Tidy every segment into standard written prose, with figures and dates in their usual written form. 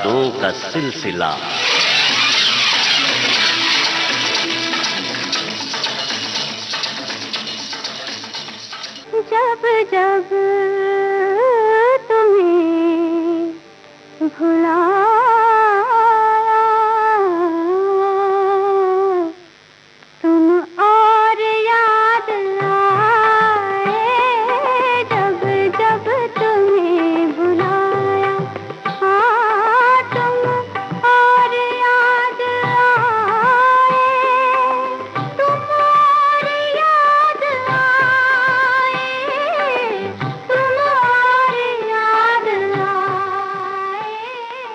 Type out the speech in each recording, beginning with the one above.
यादों का सिलसिला। जब जब तुम्हें भुला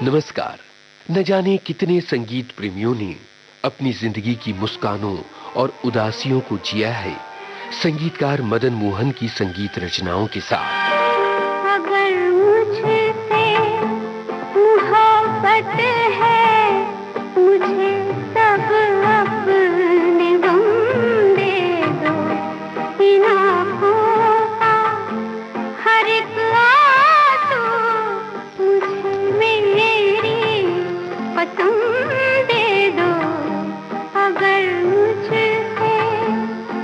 नमस्कार। न जाने कितने संगीत प्रेमियों ने अपनी जिंदगी की मुस्कानों और उदासियों को जिया है संगीतकार मदन मोहन की संगीत रचनाओं के साथ। अगर मुझसे मोहब्बत है, मुझे सब अपने गम दे दो। इन आँखों का हर एक आंसू मुझे मेरी पसंद दे दो। अगर मुझसे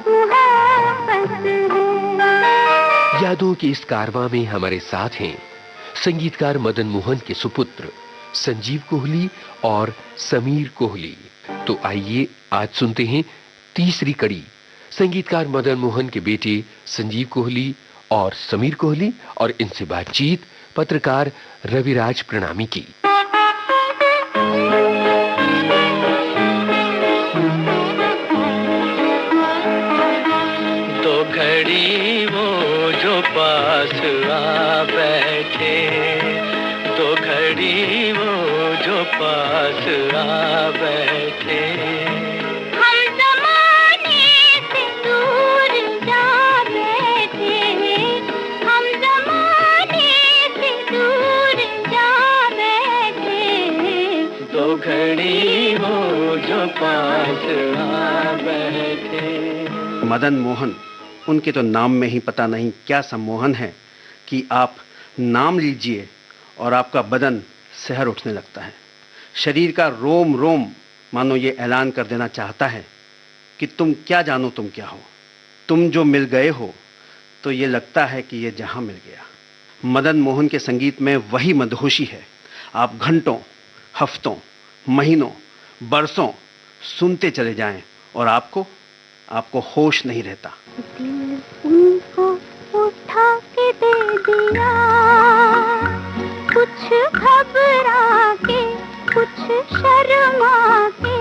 मोहब्बत है। यादों के इस कारवां में हमारे साथ हैं संगीतकार मदन मोहन के सुपुत्र संजीव कोहली और समीर कोहली। तो आइए आज सुनते हैं तीसरी कड़ी संगीतकार मदन मोहन के बेटे संजीव कोहली और समीर कोहली और इनसे बातचीत पत्रकार रविराज प्रणामी की। दो घड़ी वो जो पास आ बैठे, दो घड़ी वो जो पास आ बैठे। हम ज़माने से दूर जा बैठे, हम ज़माने से दूर जा बैठे। दो घड़ी वो जो पास आ बैठे। मदन मोहन, उनके तो नाम में ही पता नहीं क्या सम्मोहन है कि आप नाम लीजिए और आपका बदन सहर उठने लगता है। शरीर का रोम रोम मानो ये ऐलान कर देना चाहता है कि तुम क्या जानो, तुम क्या हो। तुम जो मिल गए हो तो ये लगता है कि ये जहां मिल गया। मदन मोहन के संगीत में वही मदहोशी है। आप घंटों, हफ्तों, महीनों, बरसों सुनते चले जाएं और आपको होश नहीं रहता। दिल उनको उठा के दे दिया, कुछ घबरा के, कुछ शर्मा के।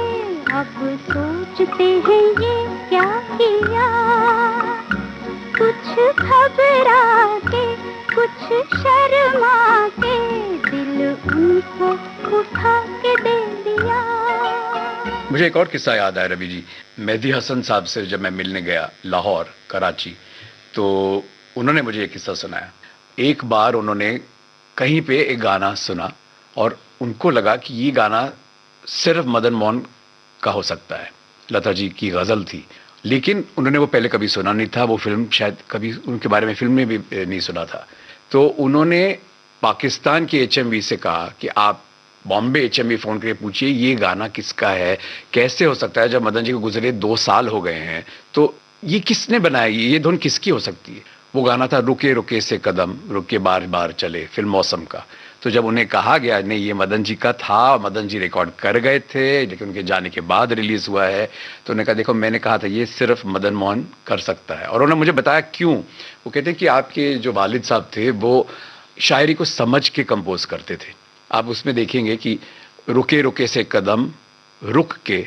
अब सोचते हैं ये क्या किया, कुछ घबरा के, कुछ शर्मा के। दिल उनको उठा के दे दिया। मुझे एक और किस्सा याद आया रवि जी। मेहदी हसन साहब से जब मैं मिलने गया लाहौर, कराची, तो उन्होंने मुझे एक किस्सा सुनाया। एक बार उन्होंने कहीं पे एक गाना सुना और उनको लगा कि ये गाना सिर्फ मदन मोहन का हो सकता है। लता जी की गज़ल थी, लेकिन उन्होंने वो पहले कभी सुना नहीं था। वो फिल्म शायद कभी उनके बारे में फिल्म में भी नहीं सुना था। तो उन्होंने पाकिस्तान के HMV से कहा कि आप बॉम्बे HMV फ़ोन करके पूछिए ये गाना किसका है, कैसे हो सकता है जब मदन जी को गुजरे 2 साल हो गए हैं, तो ये किसने बनाया, ये धुन किसकी हो सकती है। वो गाना था रुके रुके से कदम रुके बार बार चले, फिल्म मौसम का। तो जब उन्हें कहा गया नहीं ये मदन जी का था, मदन जी रिकॉर्ड कर गए थे लेकिन उनके जाने के बाद रिलीज़ हुआ है, तो उन्होंने कहा देखो मैंने कहा था ये सिर्फ मदन मोहन कर सकता है। और उन्होंने मुझे बताया क्यों। वो कहते हैं कि आपके जो वालिद साहब थे वो शायरी को समझ के कंपोज करते थे। आप उसमें देखेंगे कि रुके रुके से कदम रुक के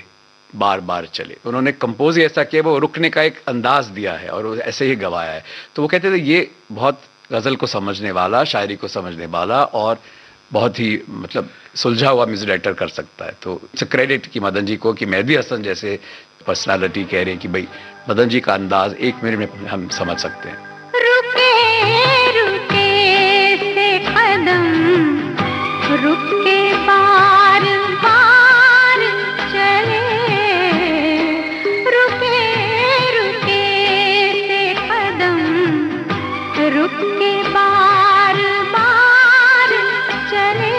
बार बार चले। उन्होंने कंपोज ही ऐसा किया, वो रुकने का एक अंदाज दिया है और वो ऐसे ही गवाया है। तो वो कहते थे ये बहुत गज़ल को समझने वाला, शायरी को समझने वाला और बहुत ही मतलब सुलझा हुआ म्यूजिक डायरेक्टर कर सकता है। तो इट्स क्रेडिट कि मदन जी को कि मेहदी हसन जैसे पर्सनालिटी कह रहे हैं कि भाई मदन जी का अंदाज 1 मिनट में हम समझ सकते हैं। रुके रुके से कदम रुक के बार बार चले, रुके रुके से कदम रुक के बार बार चले।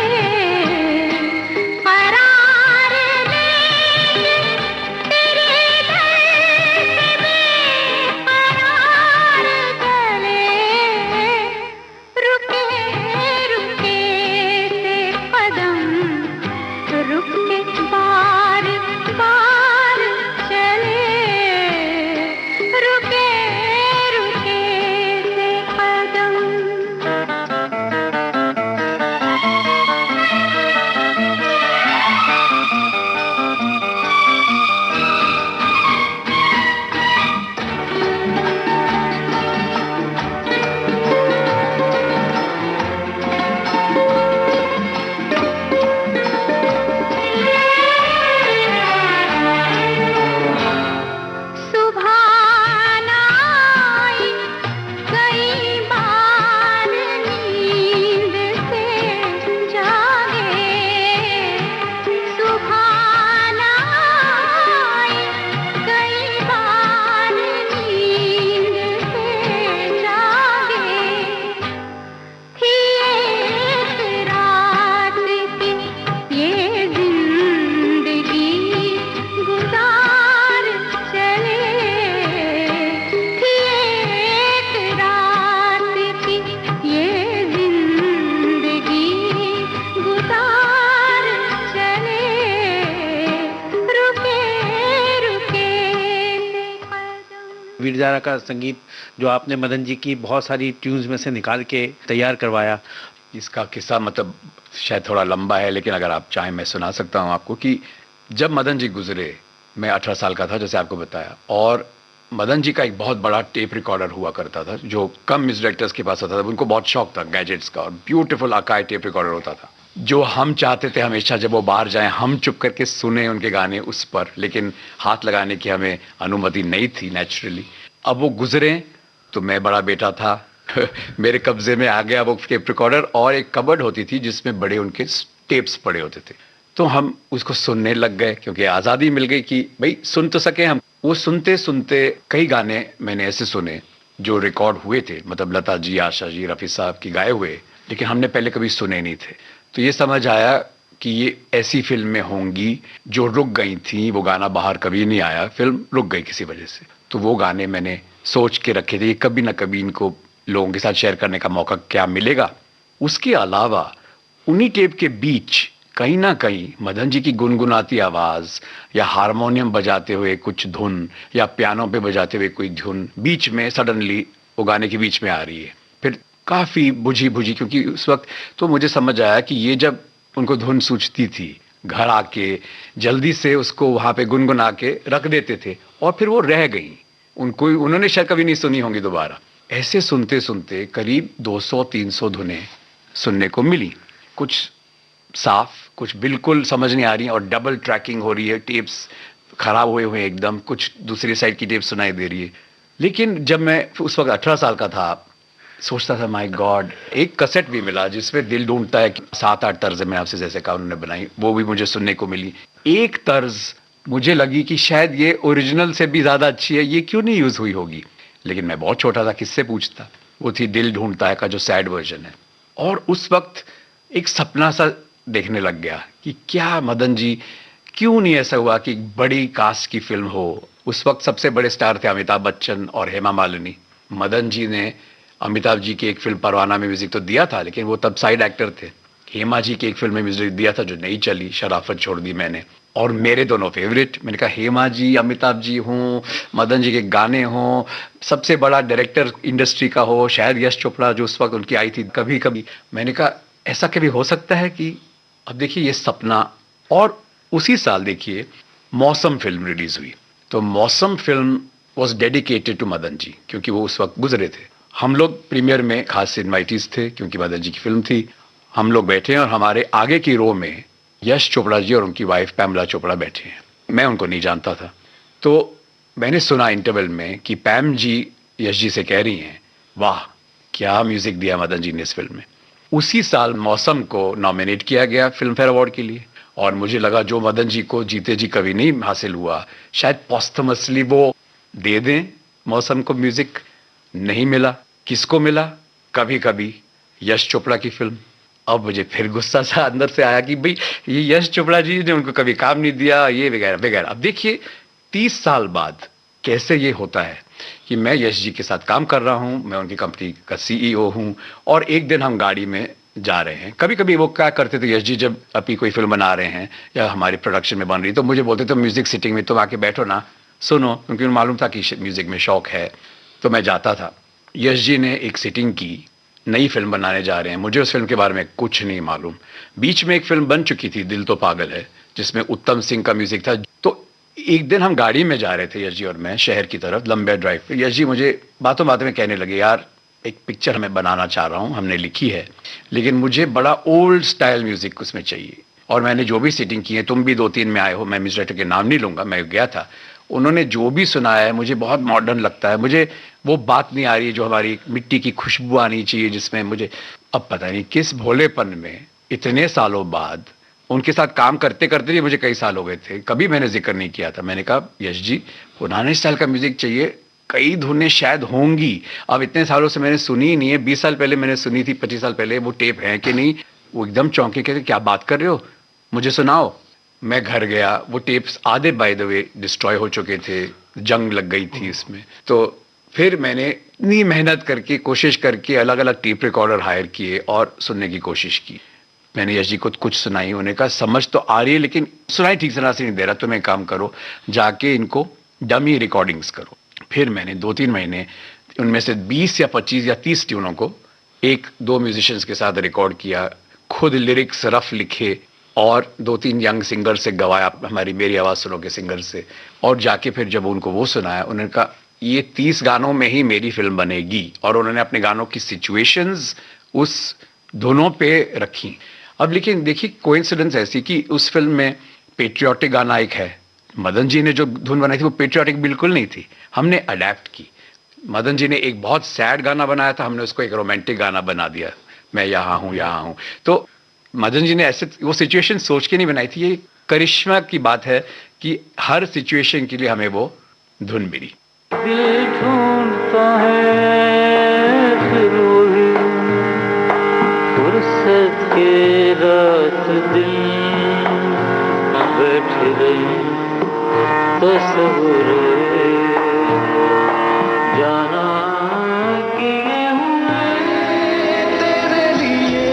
वीर ज़ारा का संगीत जो आपने मदन जी की बहुत सारी ट्यून्स में से निकाल के तैयार करवाया। इसका किस्सा मतलब शायद थोड़ा लंबा है, लेकिन अगर आप चाहें मैं सुना सकता हूं आपको कि जब मदन जी गुजरे, मैं 18 साल का था जैसे आपको बताया, और मदन जी का एक बहुत बड़ा टेप रिकॉर्डर हुआ करता था जो कम म्यूजिक डायरेक्टर्स के पास होता था। उनको बहुत शौक था गैजेट्स का, और ब्यूटीफुल अकाई टेप रिकॉर्डर होता था जो हम चाहते थे हमेशा जब वो बाहर जाएं हम चुप करके सुने उनके गाने उस पर, लेकिन हाथ लगाने की हमें अनुमति नहीं थी नेचुरली। अब वो गुजरे तो मैं बड़ा बेटा था मेरे कब्जे में आ गया वो टेप रिकॉर्डर, और एक कबर्ड होती थी जिसमें बड़े उनके टेप्स पड़े होते थे। तो हम उसको सुनने लग गए क्योंकि आज़ादी मिल गई कि भाई सुन तो सके हम। वो सुनते सुनते कई गाने मैंने ऐसे सुने जो रिकॉर्ड हुए थे, मतलब लता जी, आशा जी, रफ़ी साहब की गाए हुए, लेकिन हमने पहले कभी सुने नहीं थे। तो ये समझ आया कि ये ऐसी फिल्में होंगी जो रुक गई थी, वो गाना बाहर कभी नहीं आया, फिल्म रुक गई किसी वजह से। तो वो गाने मैंने सोच के रखे थे कि कभी ना कभी इनको लोगों के साथ शेयर करने का मौका क्या मिलेगा। उसके अलावा उन्हीं टेप के बीच कहीं ना कहीं मदन जी की गुनगुनाती आवाज़ या हारमोनियम बजाते हुए कुछ धुन या पियानो पे बजाते हुए कोई धुन बीच में सडनली वो गाने के बीच में आ रही है। फिर काफ़ी बुझी बुझी, क्योंकि उस वक्त तो मुझे समझ आया कि ये जब उनको धुन सूझती थी घर आके जल्दी से उसको वहाँ पे गुनगुना के रख देते थे और फिर वो रह गई, उनको उन्होंने शायद कभी नहीं सुनी होंगी दोबारा। ऐसे सुनते सुनते करीब 200-300 धुनें सुनने को मिली, कुछ साफ, कुछ बिल्कुल समझ नहीं आ रही और डबल ट्रैकिंग हो रही है, टेप्स खराब हुए हुए एकदम, कुछ दूसरी साइड की टेप सुनाई दे रही है। लेकिन जब मैं उस वक्त 18 साल का था, सोचता था माय गॉड, एक कैसेट भी मिला जिसमें दिल ढूंढता है कि 7-8 तर्ज मैं आपसे जैसे कहा उन्होंने बनाई, वो भी मुझे सुनने को मिली। एक तर्ज मुझे लगी कि शायद ये ओरिजिनल से भी ज्यादा अच्छी है, ये क्यों नहीं यूज हुई होगी, लेकिन मैं बहुत छोटा था, किससे पूछता। वो थी दिल ढूंढता है का जो सैड वर्जन है। और उस वक्त एक सपना सा देखने लग गया कि क्या मदन जी, क्यों नहीं ऐसा हुआ कि बड़ी कास्ट की फिल्म हो। उस वक्त सबसे बड़े स्टार थे अमिताभ बच्चन और हेमा मालिनी। मदन जी ने अमिताभ जी की एक फिल्म परवाना में म्यूजिक तो दिया था, लेकिन वो तब साइड एक्टर थे। हेमा जी की एक फिल्म में म्यूजिक दिया था जो नहीं चली, शराफत छोड़ दी मैंने। और मेरे दोनों फेवरेट, मैंने कहा हेमा जी, अमिताभ जी हों, मदन जी के गाने हों, सबसे बड़ा डायरेक्टर इंडस्ट्री का हो, शायद यश चोपड़ा जो उस वक्त उनकी आई थी कभी कभी। मैंने कहा ऐसा कभी हो सकता है कि, अब देखिए ये सपना। और उसी साल देखिए मौसम फिल्म रिलीज हुई, तो Mausam film was dedicated to Madan ji क्योंकि वो उस वक्त गुजरे थे। हम लोग प्रीमियर में खास इन्वाइटीज थे क्योंकि मदन जी की फिल्म थी। हम लोग बैठे हैं और हमारे आगे की रो में यश चोपड़ा जी और उनकी वाइफ पैमला चोपड़ा बैठे हैं। मैं उनको नहीं जानता था, तो मैंने सुना इंटरवल में कि पैम जी यश जी से कह रही हैं, वाह क्या म्यूजिक दिया मदन जी ने इस फिल्म में। उसी साल मौसम को नॉमिनेट किया गया फिल्म फेयर अवार्ड के लिए, और मुझे लगा जो मदन जी को जीते जी कभी नहीं हासिल हुआ, शायद पॉस्थमसली वो दे दें मौसम को म्यूजिक। नहीं मिला। किसको मिला? कभी कभी यश चोपड़ा की फिल्म। अब मुझे फिर गुस्सा सा अंदर से आया कि भाई ये यश चोपड़ा जी ने उनको कभी काम नहीं दिया, ये वगैरह वगैरह। अब देखिए 30 साल बाद कैसे ये होता है कि मैं यश जी के साथ काम कर रहा हूं, मैं उनकी कंपनी का सीईओ हूं, और एक दिन हम गाड़ी में जा रहे हैं। कभी कभी वो क्या करते थे यश जी, जब अपनी कोई फिल्म बना रहे हैं या हमारी प्रोडक्शन में बन रही, तो मुझे बोलते थे म्यूजिक सिटिंग में तुम आके बैठो ना, सुनो, क्योंकि उन्हें मालूम था कि म्यूजिक में शौक है। तो मैं जाता था। यश जी ने एक सिटिंग की, नई फिल्म बनाने जा रहे हैं, मुझे उस फिल्म के बारे में कुछ नहीं मालूम। बीच में एक फिल्म बन चुकी थी दिल तो पागल है, जिसमें उत्तम सिंह का म्यूजिक था। तो एक दिन हम गाड़ी में जा रहे थे यश जी और मैं, शहर की तरफ लंबे ड्राइव पे। यश जी मुझे बातों बातों में कहने लगे, यार एक पिक्चर हमें बनाना चाह रहा हूँ, हमने लिखी है, लेकिन मुझे बड़ा ओल्ड स्टाइल म्यूजिक उसमें चाहिए। और मैंने जो भी सेटिंग की है, तुम भी 2-3 में आए हो, मैं म्यूजिक डायरेक्टर के नाम नहीं लूंगा, मैं गया था, उन्होंने जो भी सुनाया है मुझे बहुत मॉडर्न लगता है। मुझे वो बात नहीं आ रही जो हमारी मिट्टी की खुशबू आनी चाहिए, जिसमें मुझे अब पता नहीं किस भोलेपन में इतने सालों बाद उनके साथ काम करते करते भी मुझे कई साल हो गए थे, कभी मैंने जिक्र नहीं किया था। मैंने कहा यश जी पुराने स्टाइल का म्यूजिक चाहिए, कई धुनें शायद होंगी, अब इतने सालों से मैंने सुनी ही नहीं है, 20 साल पहले मैंने सुनी थी, 25 साल पहले, वो टेप है कि नहीं। वो एकदम चौंके, कहते क्या बात कर रहे हो, मुझे सुनाओ। मैं घर गया, वो टेप्स आधे बाय द वे डिस्ट्रॉय हो चुके थे, जंग लग गई थी इसमें। तो फिर मैंने इतनी मेहनत करके, कोशिश करके अलग अलग टेप रिकॉर्डर हायर किए और सुनने की कोशिश की। मैंने यश जी को कुछ सुनाई, उन्हें कहा समझ तो आ रही है लेकिन सुनाई ठीक तरह से नहीं दे रहा, तुम एक काम करो, जाके इनको डमी रिकॉर्डिंग्स करो। फिर मैंने 2-3 महीने उनमें से 20 या 25 या 30 ट्यूनों को 1-2 म्यूजिशियंस के साथ रिकॉर्ड किया, खुद लिरिक्स रफ लिखे और 2-3 यंग सिंगर से गवाया, हमारी मेरी आवाज़ सुनो के सिंगर से, और जाके फिर जब उनको वो सुनाया, उन्होंने कहा ये 30 गानों में ही मेरी फिल्म बनेगी। और उन्होंने अपने गानों की सिचुएशंस उस दोनों पे रखी। अब लेकिन देखिए कोइंसिडेंस ऐसी कि उस फिल्म में पेट्रियाटिक गाना एक है, मदन जी ने जो धुन बनाई थी वो पेट्रियाटिक बिल्कुल नहीं थी, हमने अडेप्ट की। मदन जी ने एक बहुत सैड गाना बनाया था, हमने उसको एक रोमांटिक गाना बना दिया, मैं यहाँ हूँ। तो मदन जी ने ऐसे वो सिचुएशन सोच के नहीं बनाई थी। ये करिश्मा की बात है कि हर सिचुएशन के लिए हमें वो धुन मिली। दिल ढूंढता है फिर वही फुर्सत के रात दिन, बैठे रही तस्वीर जाना किए हूँ मैं तेरे लिए,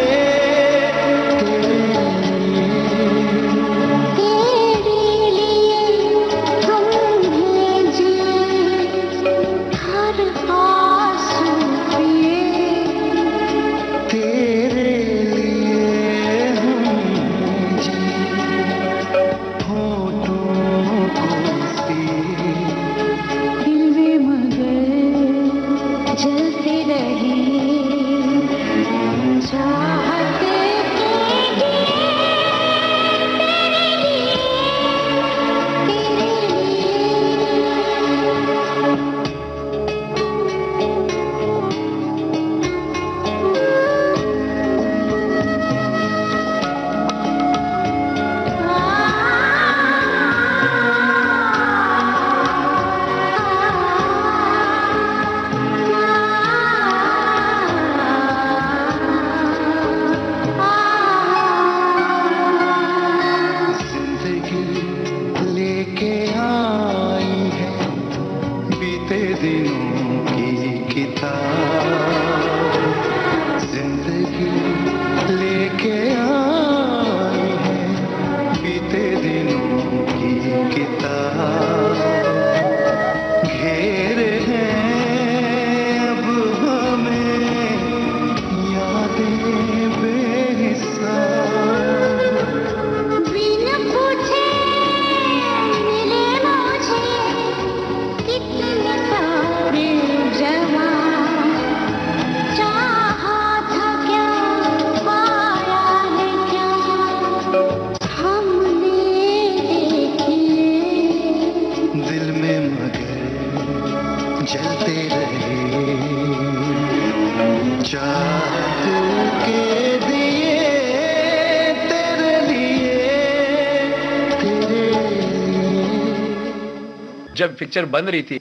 जब पिक्चर बन रही थी,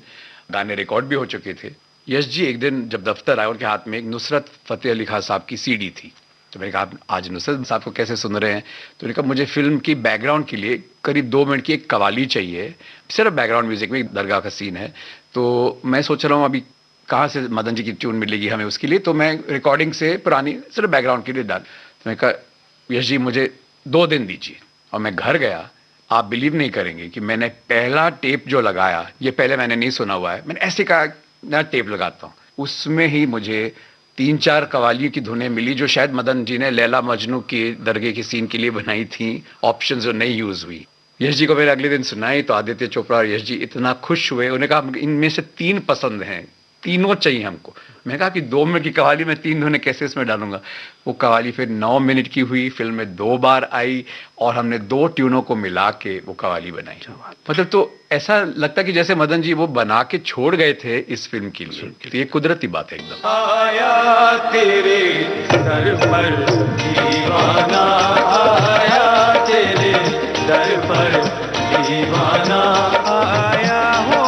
गाने रिकॉर्ड भी हो चुके थे, यश जी एक दिन जब दफ्तर आए, उनके हाथ में एक नुसरत फतेह अली खान साहब की सीडी थी। तो मैंने कहा आज नुसरत साहब को कैसे सुन रहे हैं? तो उन्होंने कहा मुझे फिल्म की बैकग्राउंड के लिए करीब 2 मिनट की एक कवाली चाहिए, सिर्फ बैकग्राउंड म्यूजिक में, दरगाह का सीन है। तो मैं सोच रहा हूँ अभी कहाँ से मदन जी की ट्यून मिलेगी हमें उसके लिए, तो मैं रिकॉर्डिंग से पुरानी सिर्फ बैकग्राउंड के लिए डाल। तो मैं कहा यश जी मुझे 2 दिन दीजिए। और मैं घर गया, आप बिलीव नहीं करेंगे कि मैंने पहला टेप जो लगाया, ये पहले मैंने नहीं सुना हुआ है, मैंने ऐसे कहा नया टेप लगाता हूँ। उसमें ही मुझे 3-4 कवालियों की धुनें मिली जो शायद मदन जी ने लैला मजनू के दरगाह के सीन के लिए बनाई थी, ऑप्शन जो नहीं यूज हुई। यश जी को मैंने अगले दिन सुनाई तो आदित्य चोपड़ा और यश जी इतना खुश हुए, उन्होंने कहा इनमें से 3 पसंद हैं, तीनों चाहिए हमको। मैं कहा कि 2 मिनट की कवाली में 3 धुनें कैसे इसमें डालूंगा। वो कवाली फिर 9 मिनट की हुई, फिल्म में 2 बार आई और हमने 2 ट्यूनों को मिला के वो कवाली बनाई। मतलब तो ऐसा लगता कि जैसे मदन जी वो बना के छोड़ गए थे इस फिल्म के लिए। तो ये कुदरती बात है एकदम। आया तेरे दर पर दीवाना, आया तेरे दर पर दीवाना, आया हो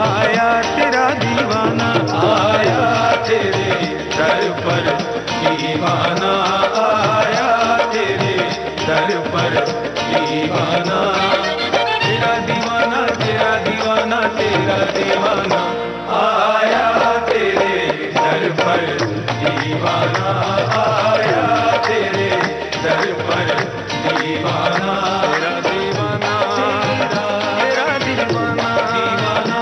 आया तेरा दीवाना, आया तेरे दर पर दीवाना, आया तेरे दर पर दीवाना, तेरा दीवाना तेरा दीवाना तेरा दीवाना, आया तेरे दर पर दीवाना, आया तेरे दर पर दीवाना, तेरा दीवाना तेरा दीवाना, दीवाना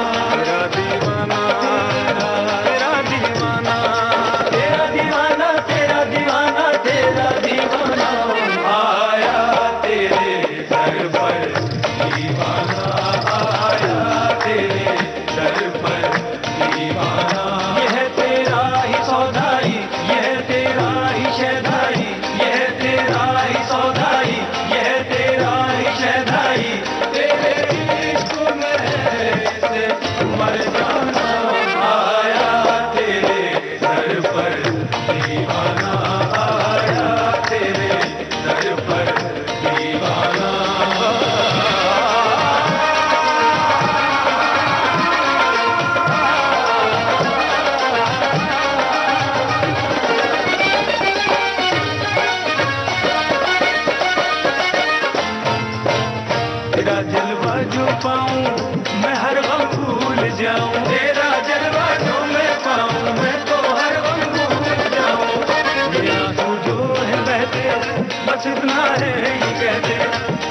अपना है ये कहते,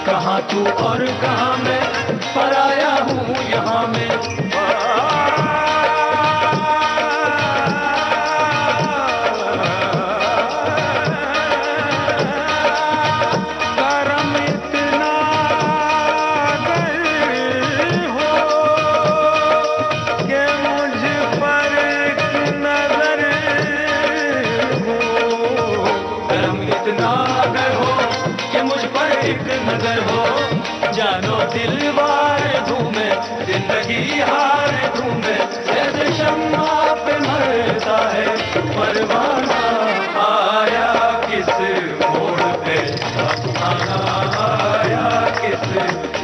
कहाँ तू और कहाँ मैं, पराया हूँ यहाँ मैं। करम इतना अगर हो कि मुझ पर एक नजर हो, करम इतना अगर हो कि मुझ पर एक नजर हो, जानो दिलवार दूं मैं, जिंदगी हार दूं मैं, ऐसे शम्मा पे मरता है परवाना, आया किस मोड़ पे अफसाना, आया किस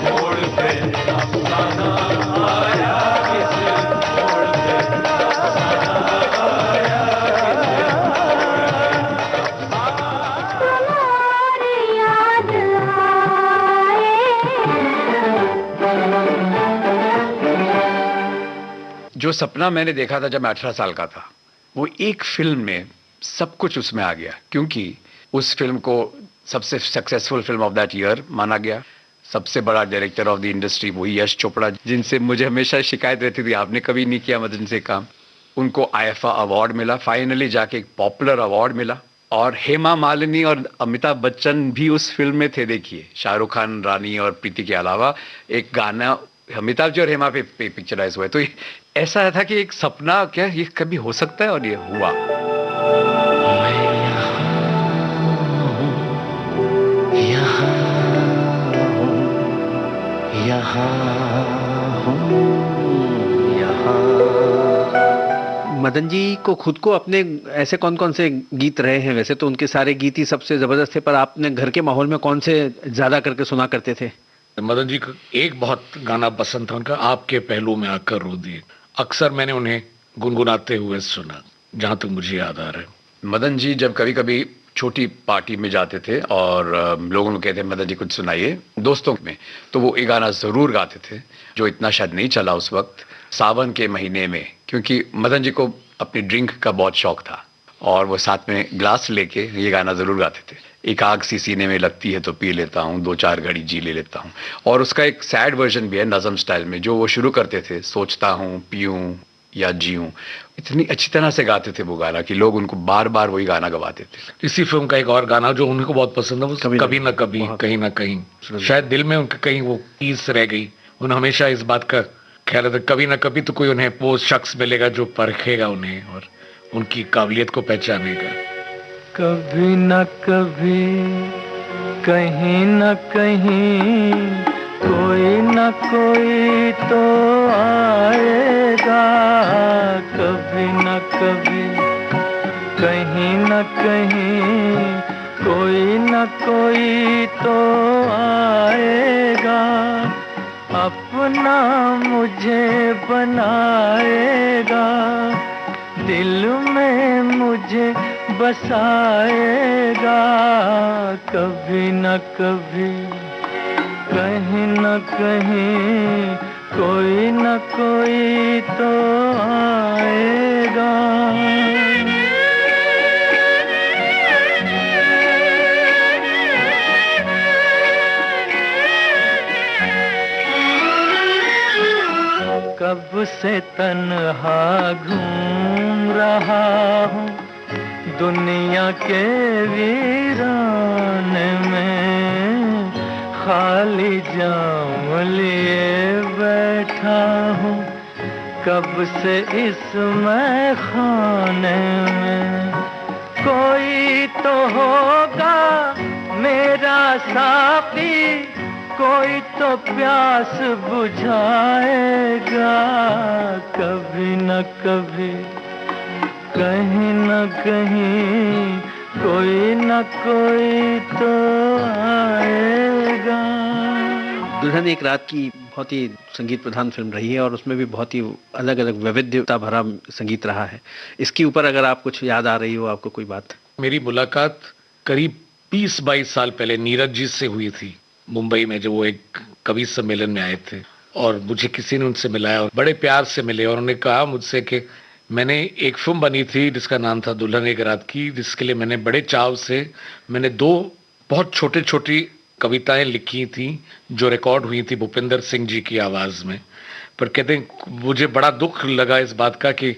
मोड़ पे अफसाना, आया किस मोड़ पे अफसाना, आया तुम्हारी याद आए। जो सपना मैंने देखा था जब मैं 18 साल का था, वो एक फिल्म में सब कुछ उसमें आ गया, क्योंकि उस फिल्म को सबसे successful film of that year माना गया। सबसे बड़ा डायरेक्टर ऑफ द इंडस्ट्री वही यश चोपड़ा, जिनसे मुझे हमेशा शिकायत रहती थी आपने कभी नहीं किया मदन से काम। उनको आईएफए अवार्ड मिला, फाइनली जाके एक पॉपुलर अवार्ड मिला। और हेमा मालिनी और अमिताभ बच्चन भी उस फिल्म में थे। देखिए, शाहरुख खान, रानी और प्रीति के अलावा एक गाना अमिताभ जी और हेमा पे पिक्चराइज हुआ है। तो ऐसा था कि एक सपना क्या ये कभी हो सकता है, और ये हुआ। मदन जी को खुद को अपने ऐसे कौन कौन से गीत रहे हैं? वैसे तो उनके सारे गीत ही सबसे जबरदस्त थे, पर आपने घर के माहौल में कौन से ज्यादा करके सुना करते थे? मदन जी का एक बहुत गाना पसंद था उनका, आपके पहलू में आकर रो दिए। अक्सर मैंने उन्हें गुनगुनाते हुए सुना, जहां तक मुझे याद आ रहा है। मदन जी जब कभी कभी छोटी पार्टी में जाते थे और लोगों को कहते मदन जी कुछ सुनाइए दोस्तों में, तो वो एक गाना जरूर गाते थे जो इतना शायद नहीं चला उस वक्त, सावन के महीने में। क्योंकि मदन जी को अपनी ड्रिंक का बहुत शौक था और वो साथ में ग्लास लेके ये गाना जरूर गाते थे। एक आग सी सीने में लगती है तो पी लेता हूँ, दो चार घड़ी जी ले लेता हूँ। और उसका एक सैड वर्जन भी है नज़म स्टाइल में, जो वो शुरू करते थे, सोचता हूँ पीऊँ या जीऊँ। इतनी अच्छी तरह से गाते थे वो गाना कि लोग उनको बार बार वही गाना गवाते थे। इसी फिल्म का एक और गाना जो उनको बहुत पसंद है, वो कभी ना कभी, कहीं ना कहीं। शायद दिल में उनके कहीं वो चीज रह गई। उन्हें हमेशा इस बात का ख्याल था, कभी ना कभी तो कोई उन्हें वो शख्स मिलेगा जो परखेगा उन्हें और उनकी काबिलियत को पहचानेगा। कभी न कभी, कहीं न कहीं, कोई न कोई तो आएगा। कभी न कभी, कहीं न कहीं, कोई न कोई तो आएगा। अपना मुझे बनाएगा, दिल में मुझे बसाएगा। कभी न कभी, कहीं न कहीं, कोई न कोई तो आएगा। कब से तन्हा घूम रहा हूँ दुनिया के वीराने में, खाली जाम लिए बैठा हूँ कब से इस मैं खाने में। कोई तो होगा मेरा साथी, कोई तो प्यास बुझाएगा। कभी न कभी, कहीं न कहीं, कोई न कोई तो आएगा। दुल्हन एक रात की बहुत ही संगीत प्रधान फिल्म रही है और उसमें भी बहुत ही अलग अलग वैविध्यता भरा संगीत रहा है। इसके ऊपर अगर आप कुछ याद आ रही हो आपको कोई बात? मेरी मुलाकात करीब 20-22 साल पहले नीरज जी से हुई थी मुंबई में, जब वो एक कवि सम्मेलन में आए थे और मुझे किसी ने उनसे मिलाया और बड़े प्यार से मिले। और उन्होंने कहा मुझसे कि मैंने एक फिल्म बनी थी जिसका नाम था दुल्हन एक रात की, जिसके लिए मैंने बड़े चाव से 2 बहुत छोटे छोटी कविताएं लिखी थी जो रिकॉर्ड हुई थी भूपेंद्र सिंह जी की आवाज में। पर कहते हैं मुझे बड़ा दुख लगा इस बात का कि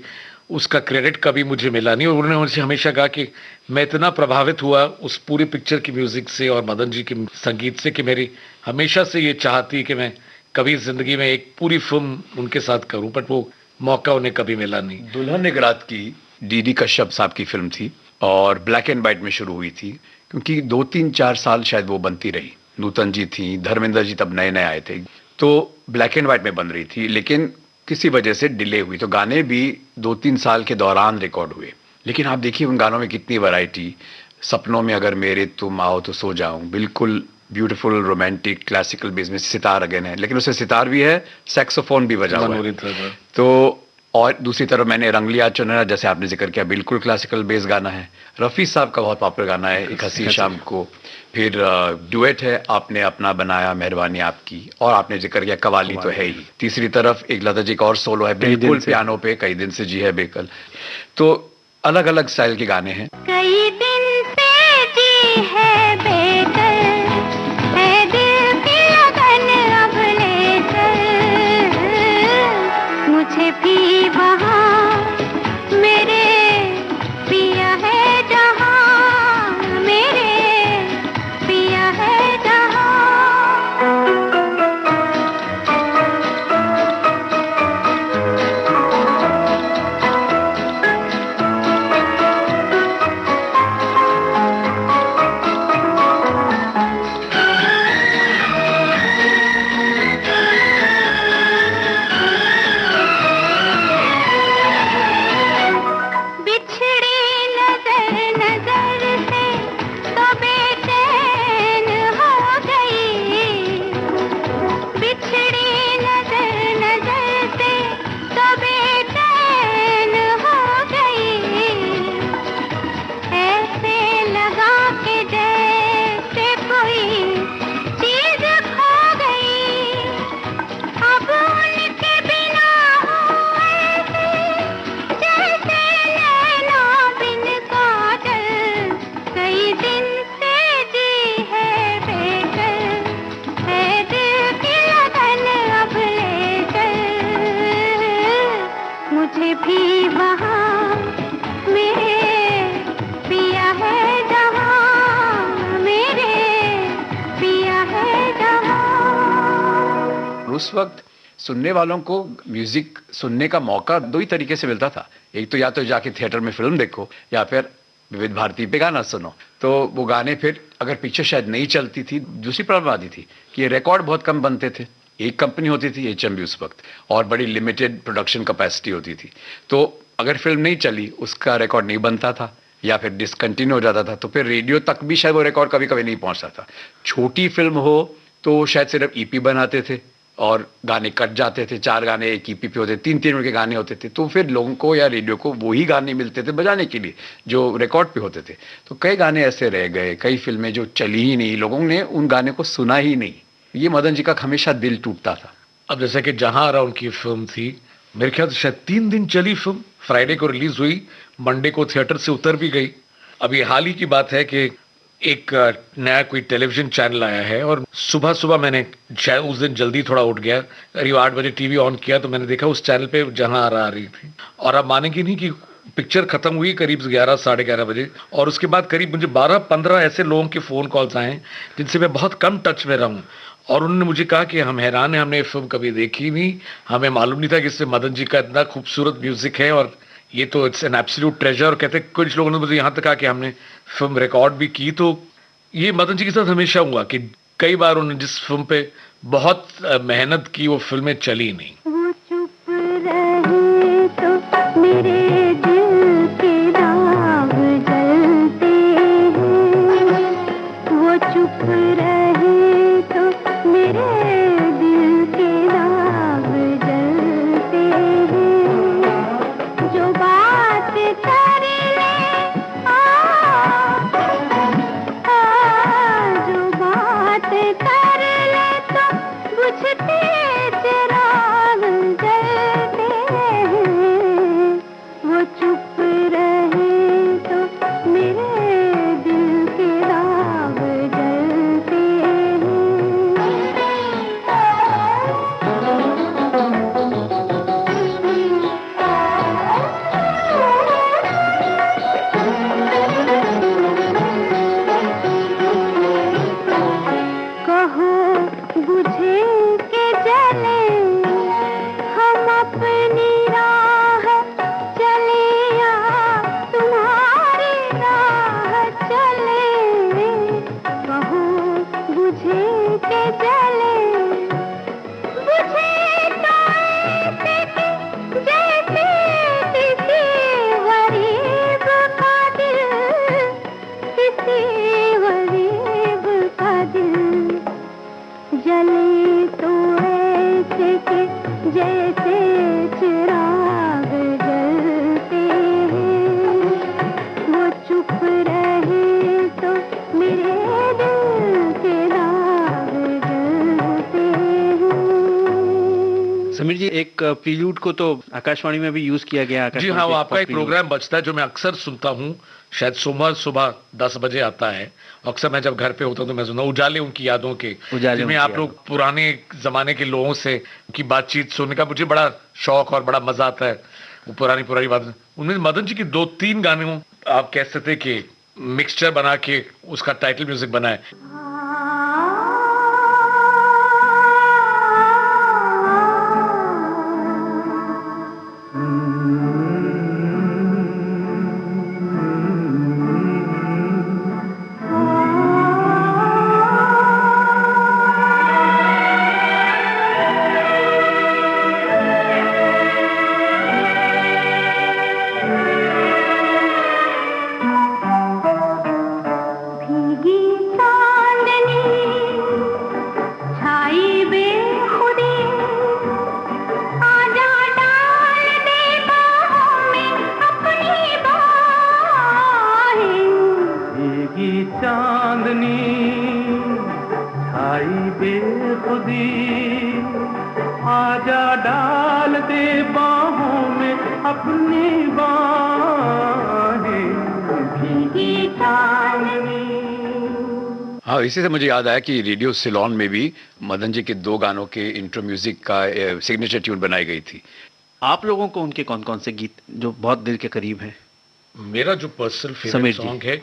उसका क्रेडिट कभी मुझे मिला नहीं, और उन्होंने मुझे हमेशा कहा कि मैं इतना प्रभावित हुआ उस पूरी पिक्चर की म्यूजिक से और मदन जी के संगीत से कि मेरी हमेशा से ये चाहत थी कि मैं कभी जिंदगी में एक पूरी फिल्म उनके साथ करूं, बट वो मौका उन्हें कभी मिला नहीं। दुल्हन एक रात की डीडी कश्यप साहब की फिल्म थी और ब्लैक एंड व्हाइट में शुरू हुई थी, क्योंकि 2-3-4 साल शायद वो बनती रही। नूतन जी थी, धर्मेंद्र जी तब नए नए आए थे, तो ब्लैक एंड व्हाइट में बन रही थी, लेकिन किसी वजह से डिले हुई, तो गाने भी 2-3 साल के दौरान रिकॉर्ड हुए। लेकिन आप देखिए उन गानों में कितनी वैरायटी। सपनों में अगर मेरे तुम आओ तो सो जाऊं, बिल्कुल ब्यूटीफुल रोमांटिक क्लासिकल बेस में सितार अगेन है, लेकिन उससे सितार भी है, सैक्सोफोन भी बजा हुआ है। तो और दूसरी तरफ मैंने रंग लिया चुनरा, जैसे आपने जिक्र किया, बिल्कुल क्लासिकल बेस गाना है। रफ़ी साहब का बहुत पॉपुलर गाना है एक हंसी शाम को। फिर डुएट है आपने अपना बनाया मेहरबानी आपकी, और आपने जिक्र किया कवाली तो है ही। तीसरी तरफ एक लता जी का और सोलो है बिल्कुल पियानो पे, कई दिन से जी है बेकल। तो अलग अलग स्टाइल के गाने हैं। कई दिन से जी है बेकल, है दिल की लगन अब लेकर, मुझे भी वहाँ मेरे पिया है जहाँ, मेरे पिया है जहाँ। बिछड़ी नजर नजर से तो बेचैन हो गई, बिछड़ी नजर नजर से तो बेचैन हो गई, ऐसे लगा के जैसे कोई चीज खो गई, अब उनके बिना हूँ ऐसे जैसे नैना बिन काजल। कई दिन से जी है बेकल, है दिल की लगन अब लेकर, मुझे भी वहाँ मेरे पिया है जहाँ, मेरे पिया है जहाँ। उस वक्त सुनने वालों को म्यूजिक सुनने का मौका दो ही तरीके से मिलता था। एक तो या तो जाके थिएटर में फिल्म देखो, या फिर विविध भारती पे गाना सुनो। तो वो गाने फिर अगर पिक्चर शायद नहीं चलती थी, दूसरी प्रॉब्लम आती थी कि ये रिकॉर्ड बहुत कम बनते थे। एक कंपनी होती थी एचएमवी उस वक्त, और बड़ी लिमिटेड प्रोडक्शन कैपेसिटी होती थी। तो अगर फिल्म नहीं चली, उसका रिकॉर्ड नहीं बनता था या फिर डिसकंटिन्यू हो जाता था, तो फिर रेडियो तक भी शायद वो रिकॉर्ड कभी कभी नहीं पहुंचता था। छोटी फिल्म हो तो शायद सिर्फ ईपी बनाते थे और गाने कट जाते थे। 4 गाने एक ईपी पे होते, 3-3 मिनट के गाने होते थे, तो फिर लोगों को या रेडियो को वही गाने मिलते थे बजाने के लिए जो रिकॉर्ड पे होते थे। तो कई गाने ऐसे रह गए, कई फिल्में जो चली ही नहीं, लोगों ने उन गाने को सुना ही नहीं। ये मदन जी का हमेशा दिल टूटता था। अब जैसे कि जहां आरा उनकी फिल्म थी, मेरे ख्याल से शायद 3 दिन चली फिल्म, फ्राइडे को रिलीज हुई, मंडे को थिएटर से उतर भी गई। अभी हाल ही की बात है कि एक नया कोई टेलीविजन चैनल आया है, और सुबह सुबह मैंने शायद उस दिन जल्दी थोड़ा उठ गया, करीब 8 बजे टीवी ऑन किया तो मैंने देखा उस चैनल पे जहां आरा आ रही थी। और आप मानेंगे नहीं कि पिक्चर खत्म हुई करीब 11 साढ़े 11 बजे, और उसके बाद करीब मुझे 12-15 ऐसे लोगों के फोन कॉल्स आए जिनसे मैं बहुत कम टच में रहूं, और उन्होंने मुझे कहा कि हम हैरान हैं, हमने ये फिल्म कभी देखी नहीं, हमें मालूम नहीं था कि इसमें मदन जी का इतना खूबसूरत म्यूजिक है, और ये तो इट्स एन एब्सोल्यूट ट्रेजर। और कहते कुछ लोगों ने मुझे यहाँ तक कहा कि हमने फिल्म रिकॉर्ड भी की। तो ये मदन जी के साथ हमेशा हुआ कि कई बार उन्होंने जिस फिल्म पे बहुत मेहनत की वो फिल्में चली नहीं। वो चुप रहे तो मेरे दिल के दाग जलते हैं, वो चुप रहे तो मेरे दिल के दाग जलते हैं, जो बात कर ले जो बात कर ले तो बुझते चिराग जलते हैं, वो एक प्रील्यूड को तो आकाशवाणी में भी यूज किया गया। जी हाँ, वो आपका एक प्रोग्राम बजता है जो मैं अक्सर सुनता हूँ, शायद सोमवार सुबह 10 बजे आता है। अक्सर मैं जब घर पे होता हूँ तो मैं सुनता हूँ उजाले उनकी यादों के, जिसमें आप लोग पुराने जमाने के लोगों से उनकी बातचीत सुनने का मुझे बड़ा शौक और बड़ा मजा आता है। वो पुरानी पुरानी बात, उनमें मदन जी की 2-3 गाने आप कह सकते कि मिक्सचर बना के उसका टाइटल म्यूजिक बनाए। हाँ, इसी से मुझे याद आया कि रेडियो सिलोन में भी मदन जी के 2 गानों के इंट्रो म्यूजिक का सिग्नेचर ट्यून बनाई गई थी। आप लोगों को उनके कौन कौन से गीत जो बहुत दिल के करीब हैं? मेरा जो पर्सनल फेवरेट सॉन्ग है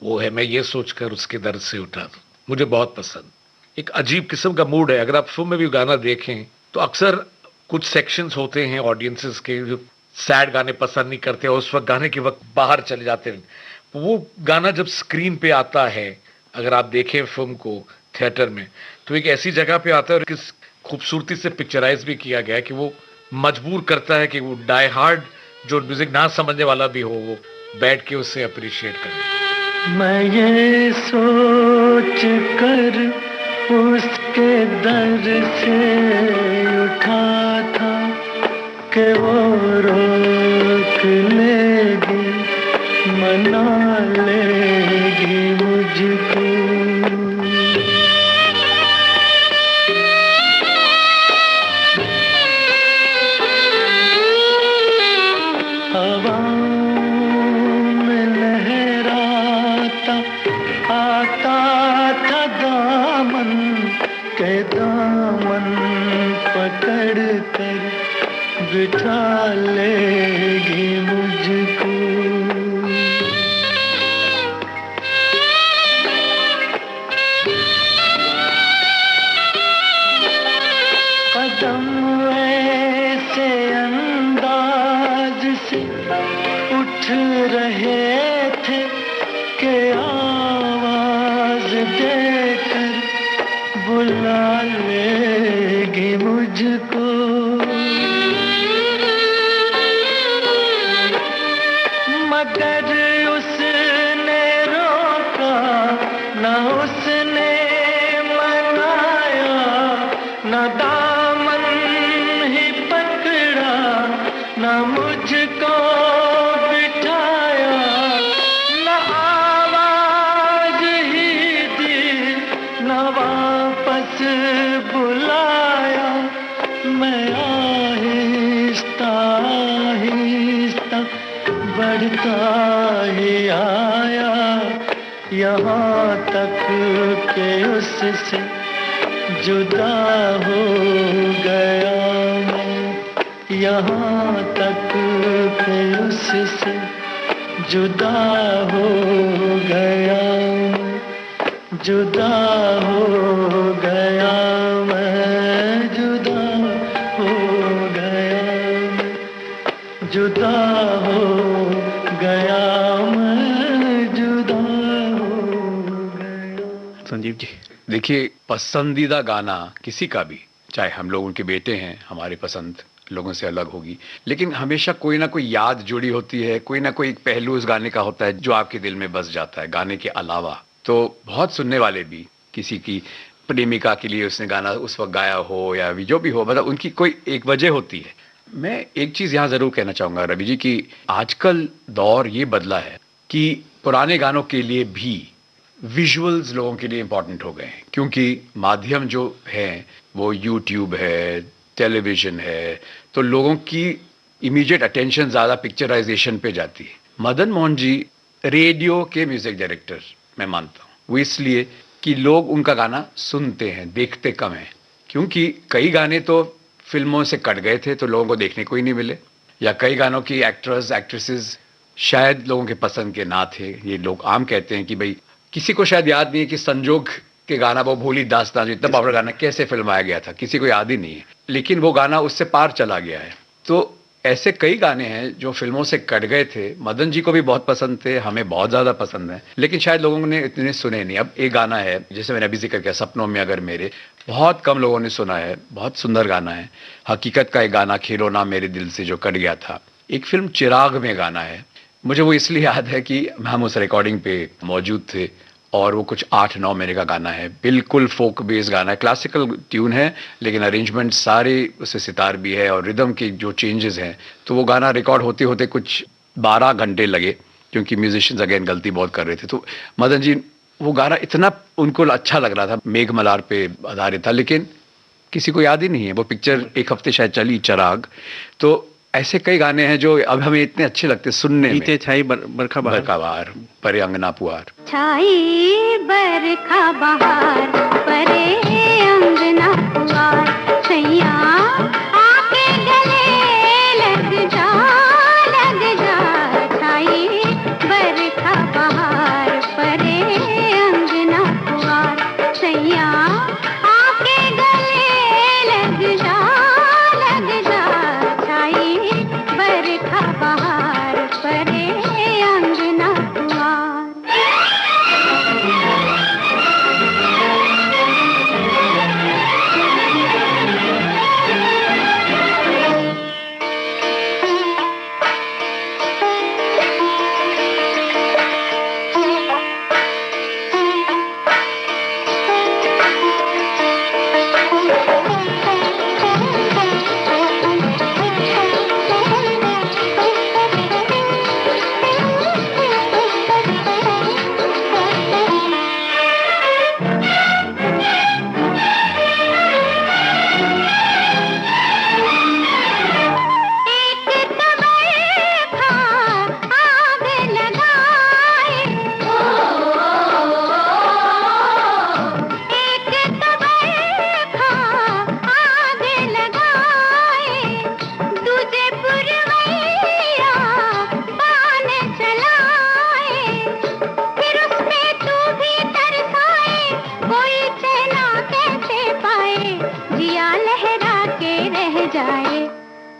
वो है मैं ये सोचकर उसके दर्द से उठा, मुझे बहुत पसंद। एक अजीब किस्म का मूड है। अगर आप फिल्म में भी गाना देखें तो अक्सर कुछ सेक्शंस होते हैं ऑडियंसेस के जो सैड गाने पसंद नहीं करते और उस वक्त गाने के वक्त बाहर चले जाते हैं। वो गाना जब स्क्रीन पे आता है, अगर आप देखें फिल्म को थिएटर में, तो एक ऐसी जगह पे आता है और किस खूबसूरती से पिक्चराइज भी किया गया है कि वो मजबूर करता है कि वो डाई हार्ड जो म्यूजिक ना समझने वाला भी हो वो बैठ के उसे अप्रिशिएट करे। मैं ये सोच कर उसके दर से उठा था कि वो रोक लेगी, मना लेगी मुझको। बिठा लेगी मुझको। कदम ऐसे अंदाज से उठ रहे थे कि आवाज देकर बुला लेगी मुझको। मगर उसने रोका न उसने मनाया, न दामन ही पकड़ा, न मुझको बिठाया, न आवाज ही दी, न वापस बुलाया। मैं आहिस्ता आहिस्ता बढ़ता ही आया, यहाँ तक के उससे जुदा हो गया मैं। यहाँ तक के उससे जुदा हो गया मैं, जुदा हो गया मैं, जुदा हो गया मैं, जुदा हो गया मैं, जुदा हो गया। संजीव जी, देखिए, पसंदीदा गाना किसी का भी, चाहे हम लोग उनके बेटे हैं, हमारी पसंद लोगों से अलग होगी, लेकिन हमेशा कोई ना कोई याद जुड़ी होती है, कोई ना कोई एक पहलू उस गाने का होता है जो आपके दिल में बस जाता है गाने के अलावा। तो बहुत सुनने वाले भी किसी की प्रेमिका के लिए उसने गाना उस वक्त गाया हो या भी जो भी हो, मतलब उनकी कोई एक वजह होती है। मैं एक चीज यहाँ जरूर कहना चाहूंगा रवि जी कि आजकल दौर ये बदला है कि पुराने गानों के लिए भी विजुअल्स लोगों के लिए इंपॉर्टेंट हो गए हैं, क्योंकि माध्यम जो है वो यूट्यूब है, टेलीविजन है, तो लोगों की इमीडिएट अटेंशन ज़्यादा पिक्चराइजेशन पे जाती है। मदन मोहन जी रेडियो के म्यूजिक डायरेक्टर मैं मानता हूँ, वो इसलिए कि लोग उनका गाना सुनते हैं, देखते कम हैं, क्योंकि कई गाने तो फिल्मों से कट गए थे तो लोगों को देखने को ही नहीं मिले, या कई गानों की एक्ट्रेस एक्ट्रेसेस शायद लोगों के पसंद के ना थे। ये लोग आम कहते हैं कि भाई किसी को शायद याद नहीं है कि संजोग के गाना वो भोली दास्तां जो इतना पावरफुल गाना कैसे फिल्माया गया था, किसी को याद ही नहीं है, लेकिन वो गाना उससे पार चला गया है। तो ऐसे कई गाने हैं जो फिल्मों से कट गए थे, मदन जी को भी बहुत पसंद थे, हमें बहुत ज़्यादा पसंद है, लेकिन शायद लोगों ने इतने सुने नहीं। अब एक गाना है जैसे मैंने अभी जिक्र किया, सपनों में अगर मेरे, बहुत कम लोगों ने सुना है, बहुत सुंदर गाना है। हकीकत का एक गाना खेलो ना मेरे दिल से जो कट गया था, एक फिल्म चिराग में गाना है, मुझे वो इसलिए याद है कि हम उस रिकॉर्डिंग पे मौजूद थे, और वो कुछ 8-9 महीने का गाना है, बिल्कुल फोक बेस गाना है, क्लासिकल ट्यून है लेकिन अरेंजमेंट सारे उससे सितार भी है और रिदम के जो चेंजेस हैं, तो वो गाना रिकॉर्ड होते होते कुछ 12 घंटे लगे, क्योंकि म्यूजिशियंस अगेन गलती बहुत कर रहे थे। तो मदन जी वो गाना इतना उनको अच्छा लग रहा था, मेघ मल्हार पे आधारित था, लेकिन किसी को याद ही नहीं है। वो पिक्चर एक हफ्ते शायद चली, चिराग। तो ऐसे कई गाने हैं जो अब हमें इतने अच्छे लगते सुनने में। छाई बरखा बहार परे अंगना पुआर, छाई बरखा बहार परे अंगना पुआर, सैया आके गले लग जा छाई बरखा बहार परे अंगना पुआर, सैया आके गले लग जा छाई बरखा बहार परे अंगना पुआर।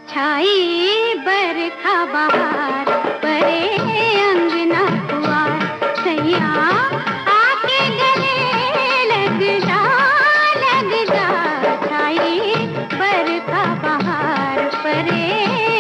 छाई बरखा बहार परे अंगना पुआर, सैया आके गले लग जा छाई बरखा बहार परे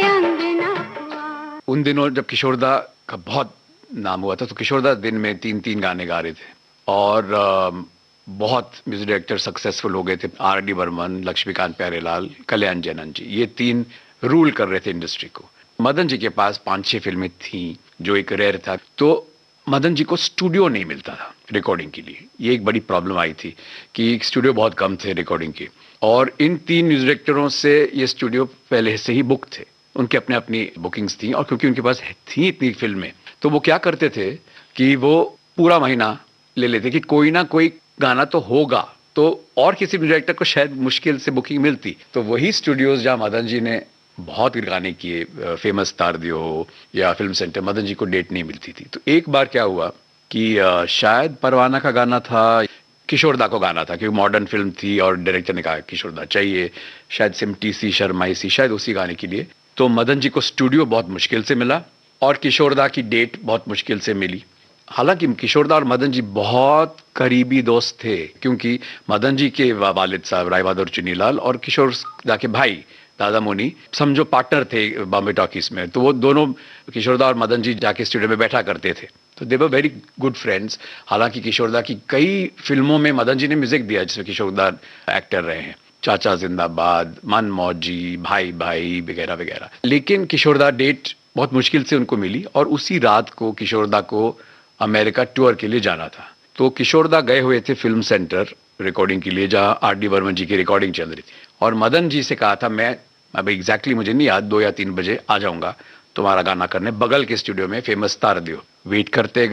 अंगना पुआर। उन दिनों जब किशोरदा का बहुत नाम हुआ था, तो किशोरदा दिन में 3-3 गाने गा रहे थे, और बहुत म्यूजिक डायरेक्टर सक्सेसफुल हो गए थे। R.D. बर्मन, लक्ष्मीकांत प्यारेलाल, कल्याण जैनन जी, ये 3 रूल कर रहे थे इंडस्ट्री को। मदन जी के पास 5-6 फिल्में थी, जो एक रेयर था, तो मदन जी को स्टूडियो नहीं मिलता था रिकॉर्डिंग के लिए। ये एक बड़ी प्रॉब्लम आई थी कि स्टूडियो बहुत कम थे रिकॉर्डिंग के, और इन 3 म्यूजिक डायरेक्टरों से ये स्टूडियो पहले से ही बुक थे, उनके अपने अपनी बुकिंग्स थी, और क्योंकि उनके पास थी इतनी फिल्में, तो वो क्या करते थे कि वो पूरा महीना ले लेते कि कोई ना कोई गाना तो होगा, तो और किसी म्यूजिक डायरेक्टर को शायद मुश्किल से बुकिंग मिलती। तो वही स्टूडियोज जहाँ मदन जी ने बहुत गाने किए, फेमस तार दियो हो या फिल्म सेंटर, मदन जी को डेट नहीं मिलती थी। तो एक बार क्या हुआ कि शायद परवाना का गाना था, किशोरदा को गाना था, क्योंकि मॉडर्न फिल्म थी और डायरेक्टर ने कहा किशोरदा चाहिए, शायद सिमटी सी शर्माई सी, शायद उसी गाने के लिए। तो मदन जी को स्टूडियो बहुत मुश्किल से मिला और किशोरदा की डेट बहुत मुश्किल से मिली। हालांकि किशोरदा और मदन जी बहुत करीबी दोस्त थे, क्योंकि मदन जी के वालिद साहब राय बहादुर चुन्नीलाल और किशोरदा के भाई दादा मोनी समझो पार्टनर थे बॉम्बे टॉकीज में। तो वो दोनों, किशोरदा और मदन जी, जाके स्टूडियो में बैठा करते थे, तो दे वर वेरी गुड फ्रेंड्स। हालांकि किशोरदा की कई फिल्मों में मदन जी ने म्यूजिक दिया, जिसमें किशोरदा एक्टर रहे हैं, चाचा जिंदाबाद, मन मौजी, भाई भाई वगैरह वगैरह। लेकिन किशोरदा डेट बहुत मुश्किल से उनको मिली, और उसी रात को किशोरदा को अमेरिका टूर के लिए जाना था। तो किशोरदा गए हुए थे फिल्म सेंटर रिकॉर्डिंग के लिए, जहां R.D. बर्मन जी की रिकॉर्डिंग चल रही थी, और मदन जी से कहा था, मैं अब एग्जैक्टली मुझे नहीं याद, 2 या 3 बजे आ जाऊंगा तुम्हारा गाना करने, बगल के स्टूडियो में, फेमस तारदेव। वेट करते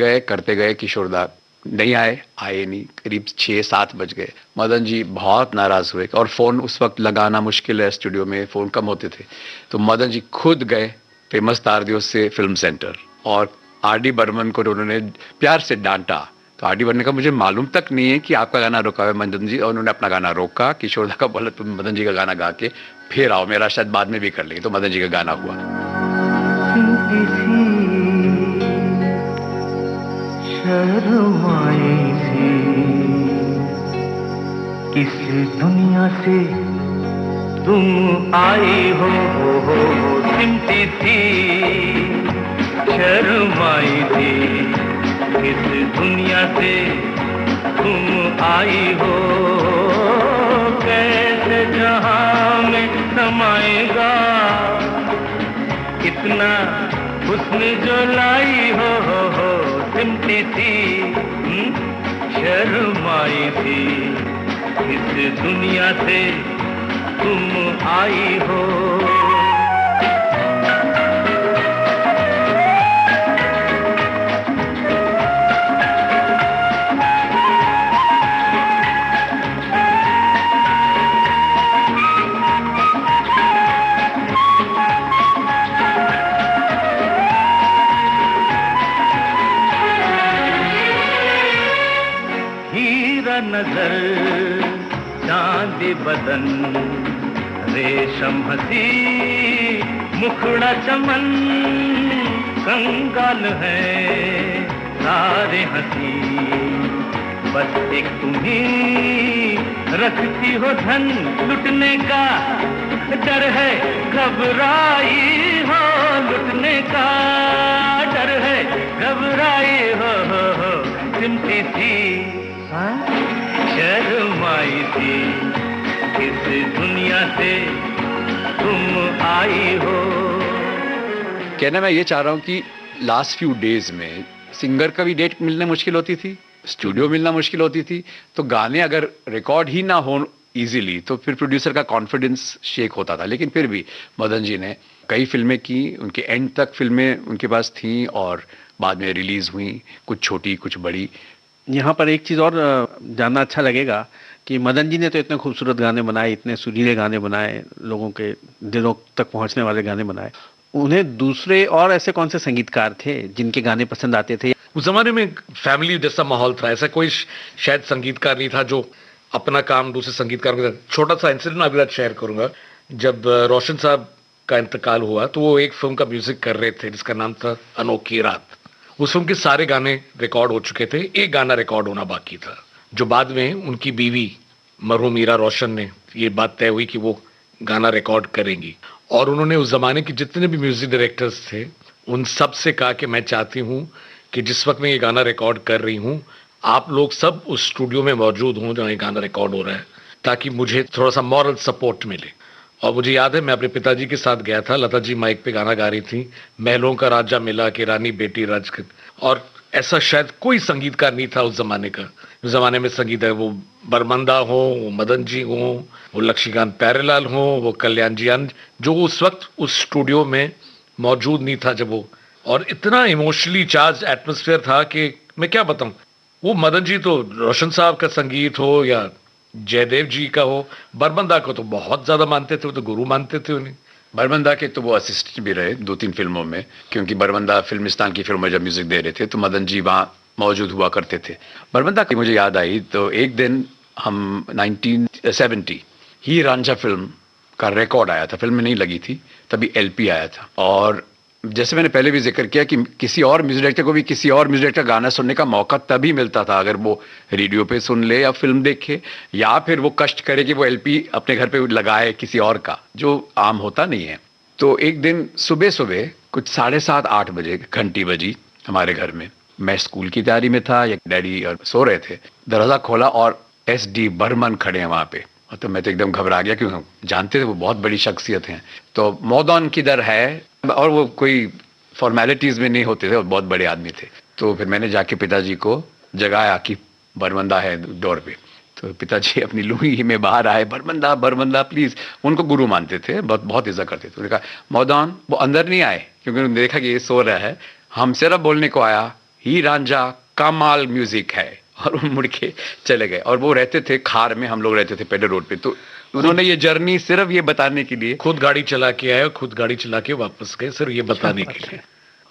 गए किशोरदा नहीं आए नहीं, करीब 6-7 बज गए। मदन जी बहुत नाराज हुए और फोन उस वक्त लगाना मुश्किल है, स्टूडियो में फोन कम होते थे, तो मदन जी खुद गए फेमस तारदेव से फिल्म सेंटर, और आर.डी. बर्मन को उन्होंने प्यार से डांटा। तो आर.डी. बर्मन ने कहा, मुझे मालूम तक नहीं है कि आपका गाना रोका है मदन जी, और उन्होंने अपना गाना रोका। किशोरदा का बोला तुम मदन जी का गाना गा के फिर आओ, मेरा शायद बाद में भी कर लेंगे। तो मदन जी का गाना हुआ। शर्माई सी किस दुनिया से तुम आई हो, सिमटी थी शर्माई थी किस दुनिया से तुम आई हो, कैसे जहां में समाएगा इतना हुस्न जो लाई हो, सिमटी थी शर्माई थी इस दुनिया से तुम आई हो। नजर चांदी बदन रेशम हंसी मुखड़ा चमन, कंगाल है सारे हंसी, बस एक तुम्ही रखती हो धन, लुटने का डर है घबराई हो, लुटने का डर है घबराई हो, सिमटी थी शर्माई थी किस दुनिया से तुम आई हो। कहना मैं ये चाह रहा हूँ कि लास्ट फ्यू डेज में सिंगर का भी डेट मिलना मुश्किल होती थी, स्टूडियो मिलना मुश्किल होती थी, तो गाने अगर रिकॉर्ड ही ना हो इजीली तो फिर प्रोड्यूसर का कॉन्फिडेंस शेक होता था। लेकिन फिर भी मदन जी ने कई फिल्में की, उनके एंड तक फिल्में उनके पास थी और बाद में रिलीज हुई, कुछ छोटी कुछ बड़ी। यहाँ पर एक चीज़ और जानना अच्छा लगेगा कि मदन जी ने तो इतने खूबसूरत गाने बनाए, इतने सुरीले गाने बनाए, लोगों के दिलों तक पहुँचने वाले गाने बनाए, उन्हें दूसरे और ऐसे कौन से संगीतकार थे जिनके गाने पसंद आते थे? उस जमाने में फैमिली जैसा माहौल था, ऐसा कोई शायद संगीतकार नहीं था जो अपना काम दूसरे संगीतकार के साथ। छोटा सा इंसिडेंट मैं अभी रात शेयर करूंगा। जब रोशन साहब का इंतकाल हुआ तो वो एक फिल्म का म्यूजिक कर रहे थे जिसका नाम था अनोखी रात। उस फिल्म के सारे गाने रिकॉर्ड हो चुके थे, एक गाना रिकॉर्ड होना बाकी था, जो बाद में उनकी बीवी मरहूम मीरा रोशन ने ये बात तय हुई कि वो गाना रिकॉर्ड करेंगी। और उन्होंने उस जमाने के जितने भी म्यूजिक डायरेक्टर्स थे उन सब से कहा कि मैं चाहती हूँ कि जिस वक्त मैं ये गाना रिकॉर्ड कर रही हूँ आप लोग सब उस स्टूडियो में मौजूद हों जहाँ ये गाना रिकॉर्ड हो रहा है, ताकि मुझे थोड़ा सा मॉरल सपोर्ट मिले। और मुझे याद है मैं अपने पिताजी के साथ गया था, लता जी माइक पे गाना गा रही थी, महलों का राजा मिला कि रानी बेटी राज। और ऐसा शायद कोई संगीतकार नहीं था उस जमाने का। उस जमाने में संगीत है, वो बरमंदा हो, वो मदन जी हो, वो लक्ष्मीकांत प्यारेलाल हो, वो कल्याण जी आनंद, जो उस वक्त उस स्टूडियो में मौजूद नहीं था जब वो। और इतना इमोशनली चार्ज एटमोस्फेयर था कि मैं क्या बताऊं। वो मदन जी तो रोशन साहब का संगीत हो या जयदेव जी का हो, बरबंदा को तो बहुत ज्यादा मानते थे, वो तो गुरु मानते थे उन्हें। बरबंदा के तो वो असिस्टेंट भी रहे 2-3 फिल्मों में, क्योंकि बरबंदा फिल्मिस्तान की फिल्म में जब म्यूजिक दे रहे थे तो मदन जी वहाँ मौजूद हुआ करते थे। बरबंदा की मुझे याद आई तो एक दिन हम 1970 ही रांझा फिल्म का रिकॉर्ड आया था, फिल्म में नहीं लगी थी तभी LP आया था। और जैसे मैंने पहले भी जिक्र किया कि किसी और म्यूजिक डायरेक्टर को भी किसी और म्यूजिक डायरेक्टर गाना सुनने का मौका तभी मिलता था अगर वो रेडियो पे सुन ले या फिल्म देखे, या फिर वो कष्ट करे कि वो LP अपने घर पे लगाए किसी और का, जो आम होता नहीं है। तो एक दिन सुबह सुबह कुछ 7:30-8 बजे घंटी बजी हमारे घर में। मैं स्कूल की तैयारी में था, या डैडी और सो रहे थे। दरवाजा खोला और SD बर्मन खड़े हैं वहाँ पे। तो मैं तो एकदम घबरा गया क्योंकि जानते थे वो बहुत बड़ी शख्सियत हैं। तो मौदौन किधर है, और वो कोई फॉर्मेलिटीज में नहीं होते थे, बहुत बड़े आदमी थे। तो फिर मैंने जाके पिताजी को जगाया कि बरमंदा है डोर पे। तो पिताजी अपनी लुंगी में बाहर आए, बरमंदा बरमंदा प्लीज, उनको गुरु मानते थे, बहुत बहुत इज्जत करते थे। उन्होंने कहा मौदान, वो अंदर नहीं आए क्योंकि उन्होंने देखा कि ये सो रहा है, हम सिर्फ बोलने को आया ही रांझा कमाल म्यूजिक है, और वो मुड़ के चले गए। और वो रहते थे खार में, हम लोग रहते थे पेडर रोड पे, तो उन्होंने ये जर्नी सिर्फ ये बताने के लिए, खुद गाड़ी चला के आए और खुद गाड़ी चला के वापस गए, सिर्फ ये बताने के लिए।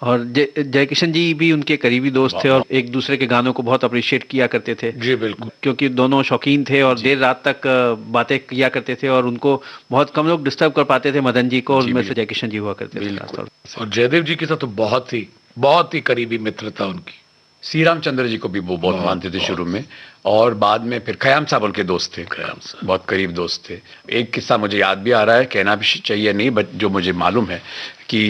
और जयकिशन जी भी उनके करीबी दोस्त थे और एक दूसरे के गानों को बहुत अप्रिशिएट किया करते थे। जी बिल्कुल, क्योंकि दोनों शौकीन थे और देर रात तक बातें किया करते थे, और उनको बहुत कम लोग डिस्टर्ब कर पाते थे मदन जी को, और उनमें से जयकिशन जी हुआ करते थे खासतौर से। और जयदेव जी के साथ तो बहुत ही करीबी मित्रता उनकी। श्री रामचंद्र जी को भी वो बहुत मानते थे शुरू में, और बाद में फिर खयाम साहब उनके दोस्त थे, खयाम साहब बहुत करीब दोस्त थे। एक किस्सा मुझे याद भी आ रहा है, कहना भी चाहिए नहीं, बट जो मुझे मालूम है कि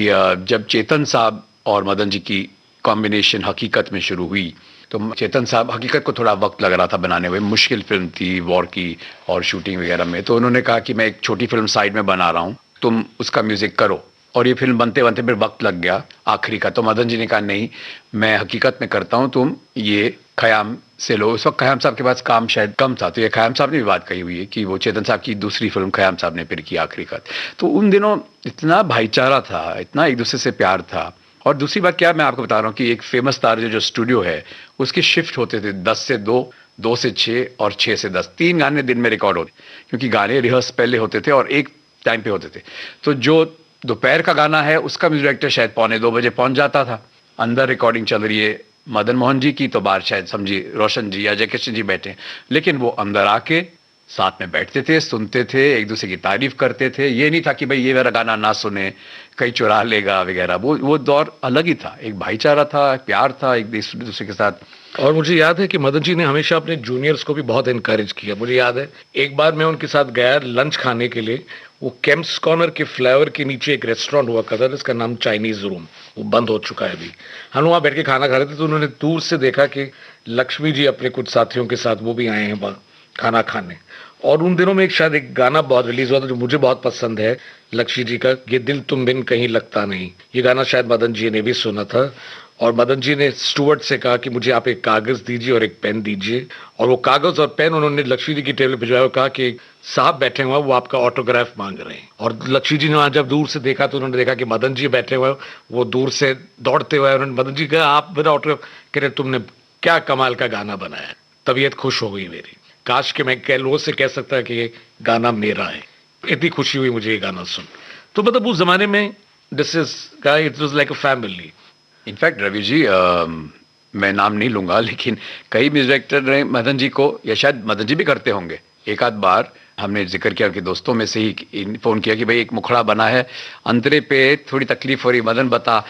जब चेतन साहब और मदन जी की कॉम्बिनेशन हकीकत में शुरू हुई, तो चेतन साहब, हकीकत को थोड़ा वक्त लग रहा था बनाने में, मुश्किल फिल्म थी वॉर की और शूटिंग वगैरह में, तो उन्होंने कहा कि मैं एक छोटी फिल्म साइड में बना रहा हूँ, तुम उसका म्यूजिक करो। और ये फिल्म बनते बनते फिर वक्त लग गया आखिरी का, तो मदन जी ने कहा नहीं, मैं हकीकत में करता हूँ, तुम ये खयाम से लो। उस वक्त खयाम साहब के पास काम शायद कम था, तो ये खयाम साहब ने भी बात कही हुई है कि वो चेतन साहब की दूसरी फिल्म खयाम साहब ने फिर की आखिरी का। तो उन दिनों इतना भाईचारा था, इतना एक दूसरे से प्यार था। और दूसरी बात क्या, मैं आपको बता रहा हूँ कि एक फेमस तार जो स्टूडियो है उसके शिफ्ट होते थे 10 से 2, 2 से 6 और 6 से 10, 3 गाने दिन में रिकॉर्ड होते, क्योंकि गाने रिहर्स पहले होते थे और एक टाइम पे होते थे। तो जो दोपहर का गाना है उसका म्यूजिक डायरेक्टर शायद 1:45 बजे पहुंच जाता था, अंदर रिकॉर्डिंग चल रही है मदन मोहन जी की, तो बाहर शायद समझिए रोशन जी या जयकिशन जी बैठे, लेकिन वो अंदर आके साथ में बैठते थे, सुनते थे, एक दूसरे की तारीफ करते थे। ये नहीं था कि भाई ये मेरा गाना ना सुने, कहीं चुरा लेगा वगैरह, वो दौर अलग ही था, एक भाईचारा था, प्यार था एक दूसरे के साथ। और मुझे याद है कि मदन जी ने हमेशा अपने जूनियर्स को भी बहुत इनकरेज किया। मुझे याद है एक बार मैं उनके साथ गया लंच खाने के लिए, वो कैंप्स कॉर्नर के फ्लाईओवर के नीचे एक रेस्टोरेंट हुआ करता था, इसका नाम चाइनीज रूम, वो बंद हो चुका है अभी। हम वहाँ बैठ के खाना खा रहे थे, तो उन्होंने दूर से देखा कि लक्ष्मी जी अपने कुछ साथियों के साथ वो भी आए हैं खाना खाने। और उन दिनों में एक शायद एक गाना बहुत रिलीज हुआ था जो मुझे बहुत पसंद है लक्ष्मी जी का, ये दिल तुम बिन कहीं लगता नहीं। ये गाना शायद मदन जी ने भी सुना था, और मदन जी ने स्टुअर्ट से कहा कि मुझे आप एक कागज दीजिए और एक पेन दीजिए, और वो कागज और पेन उन्होंने लक्ष्मी जी की टेबल पर भिजवाया और कहा कि साहब बैठे हुए वो आपका ऑटोग्राफ मांग रहे हैं। और लक्ष्मी जी ने वहां जब दूर से देखा तो उन्होंने देखा कि मदन जी बैठे हुए, वो दूर से दौड़ते हुए उन्होंने मदन जी कहा आप मेरा ऑटोग्राफ, कह रहे तुमने क्या कमाल का गाना बनाया। तबीयत खुश हो गई मेरी, काश कि मैं लोगों से कह सकता कि ये गाना मेरा है। इतनी खुशी हुई मुझे ये गाना सुन। तो मतलब उस जमाने में this is it was like a family. In fact Ravi ji, मैं नाम नहीं लूंगा, लेकिन कई म्यूजिक डायरेक्टर ने मदन जी को, या शायद मदन जी भी करते होंगे, एक आध बार हमने जिक्र किया उनके दोस्तों में से ही फोन किया कि भाई एक मुखड़ा बना है, अंतरे पे थोड़ी तकलीफ हो रही, मदन बता,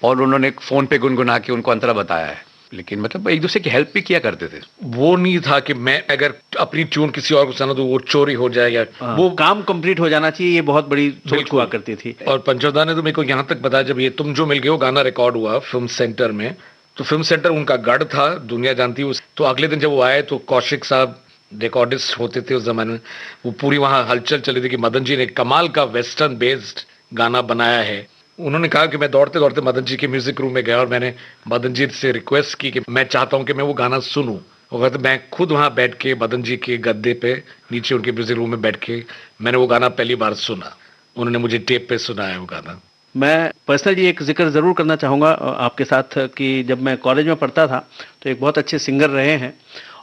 और उन्होंने फोन पे गुनगुना के उनको अंतरा बताया है। लेकिन मतलब एक दूसरे की हेल्प भी किया करते थे। वो नहीं था कि मैं अगर अपनी ट्यून किसी और को सुना तो वो चोरी हो जाए, या वो काम कंप्लीट हो जाना चाहिए, ये बहुत बड़ी सोच हुआ करती थी। और पंचोदा ने तो मेरे को यहाँ तक बताया, जब ये तुम जो मिल गए वो गाना रिकॉर्ड हुआ फिल्म सेंटर में, तो फिल्म सेंटर उनका गढ़ था, दुनिया जानती है। तो अगले दिन जब वो आए तो कौशिक साहब रिकॉर्डिस्ट होते थे उस जमाने में, वो पूरी वहाँ हलचल चली थी कि मदन जी ने कमाल का वेस्टर्न बेस्ड गाना बनाया है। उन्होंने कहा कि मैं दौड़ते दौड़ते मदन जी के म्यूजिक रूम में गया और मैंने मदन जी से रिक्वेस्ट की कि मैं चाहता हूं कि मैं वो गाना सुनूं। वो कहते मैं खुद वहां बैठ के मदन जी के गद्दे पे नीचे उनके म्यूजिक रूम में बैठ के मैंने वो गाना पहली बार सुना। उन्होंने मुझे टेप पे सुनाया वो गाना। मैं पर्सनली एक जिक्र ज़रूर करना चाहूँगा आपके साथ कि जब मैं कॉलेज में पढ़ता था तो एक बहुत अच्छे सिंगर रहे हैं,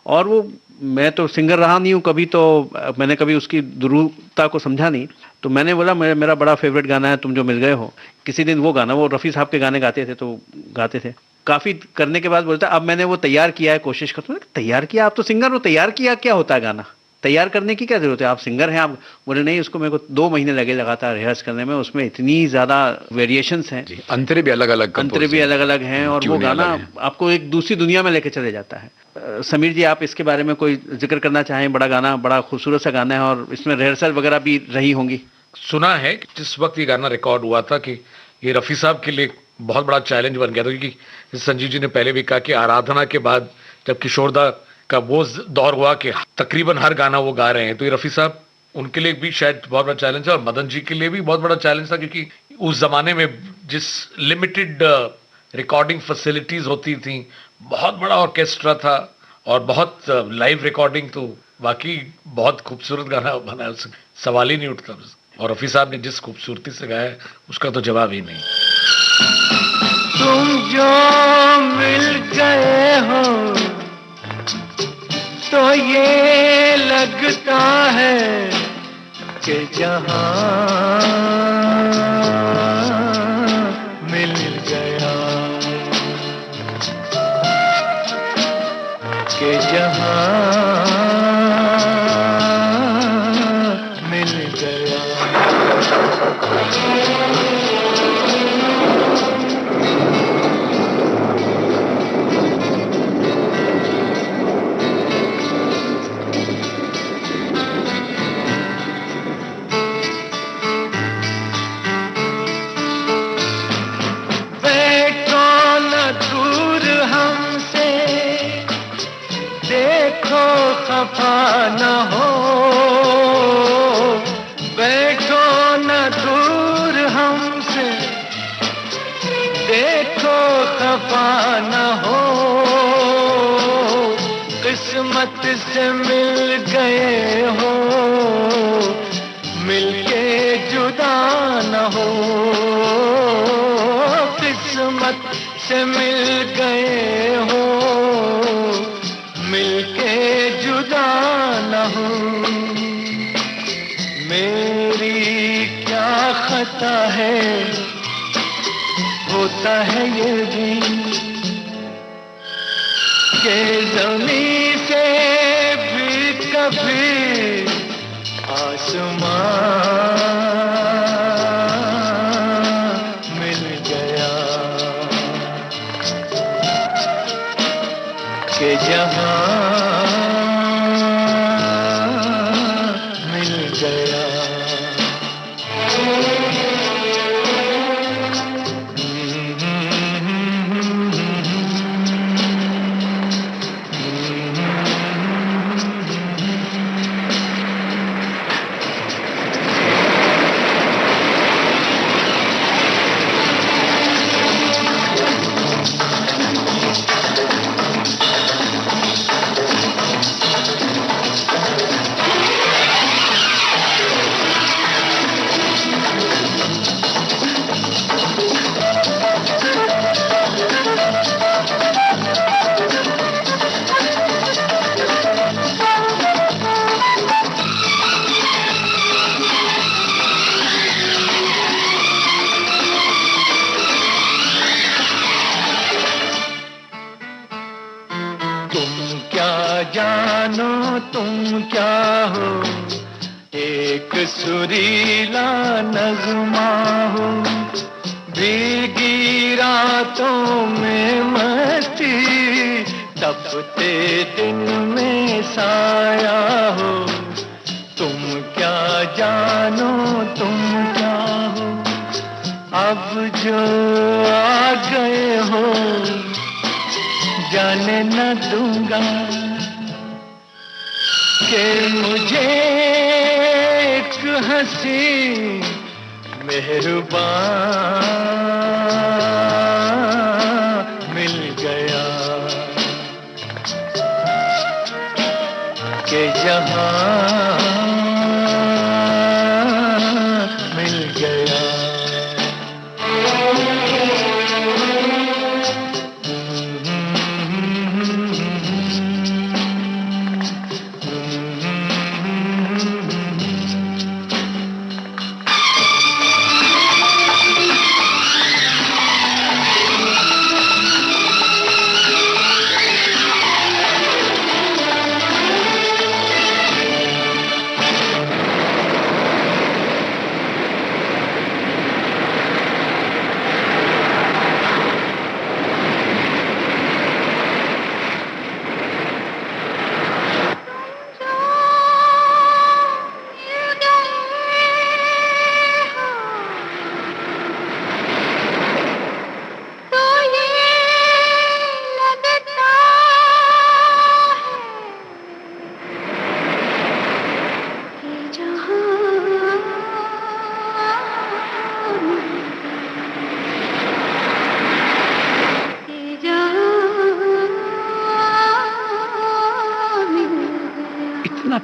और वो, मैं तो सिंगर रहा नहीं हूँ कभी, तो मैंने कभी उसकी दुरूहता को समझा नहीं, तो मैंने बोला मेरा बड़ा फेवरेट गाना है तुम जो मिल गए हो। किसी दिन वो गाना, वो रफ़ी साहब के गाने गाते थे तो गाते थे, काफ़ी करने के बाद बोलता अब मैंने वो तैयार किया है, कोशिश करता हूँ। तैयार किया? आप तो सिंगर हो, तैयार किया क्या होता है गाना? तैयार करने की क्या जरूरत है, आप सिंगर हैं। आप बोले नहीं, उसको मेरे को 2 महीने लगे लगातार रिहर्स करने में, उसमें इतनी ज़्यादा वेरिएशंस हैं, अंतरे भी अलग अलग हैं, और वो गाना आपको एक दूसरी दुनिया में लेके चले जाता है। समीर जी, आप इसके बारे में कोई जिक्र करना चाहें? बड़ा गाना, बड़ा खूबसूरत सा गाना है, और इसमें रिहर्सल वगैरह भी रही होंगी। सुना है कि जिस वक्त ये गाना रिकॉर्ड हुआ था कि ये रफ़ी साहब के लिए बहुत बड़ा चैलेंज बन गया था, क्योंकि संजीव जी ने पहले भी कहा कि आराधना के बाद जब किशोरदा का वो दौर हुआ कि तकरीबन हर गाना वो गा रहे हैं, तो ये रफ़ी साहब उनके लिए भी शायद बहुत बड़ा चैलेंज है, और मदन जी के लिए भी बहुत बड़ा चैलेंज था, क्योंकि उस जमाने में जिस लिमिटेड रिकॉर्डिंग फैसिलिटीज होती थी, बहुत बड़ा ऑर्केस्ट्रा था और बहुत लाइव रिकॉर्डिंग तो बाकी बहुत खूबसूरत गाना बना है, उसका सवाल ही नहीं उठता। और रफी साहब ने जिस खूबसूरती से गाया है उसका तो जवाब ही नहीं। तुम जो मिल गए हो तो ये लगता है कि जहां मिल गया, कि जहां मिल गया। खफा न हो, बैठो न दूर हमसे, देखो खफा न हो, किस्मत से मिल गए हो, मिलके जुदा न हो, किस्मत से मिल गए हो, मिलके जुदा न हो। मेरी क्या खता है, होता है ये भी कि ज़मीं से भी कभी आसमां मिल गया, कि जहां मिल गया। जानो तुम क्या हो, एक सुरीला नगमा हो, भीगी रातों में मस्ती, तपते दिन में साया हो। तुम क्या जानो तुम क्या हो, अब जो आ गए हो जाने न दूंगा कि मुझे एक हंसी मेहरबान मिल गया, कि जहां मिल गया।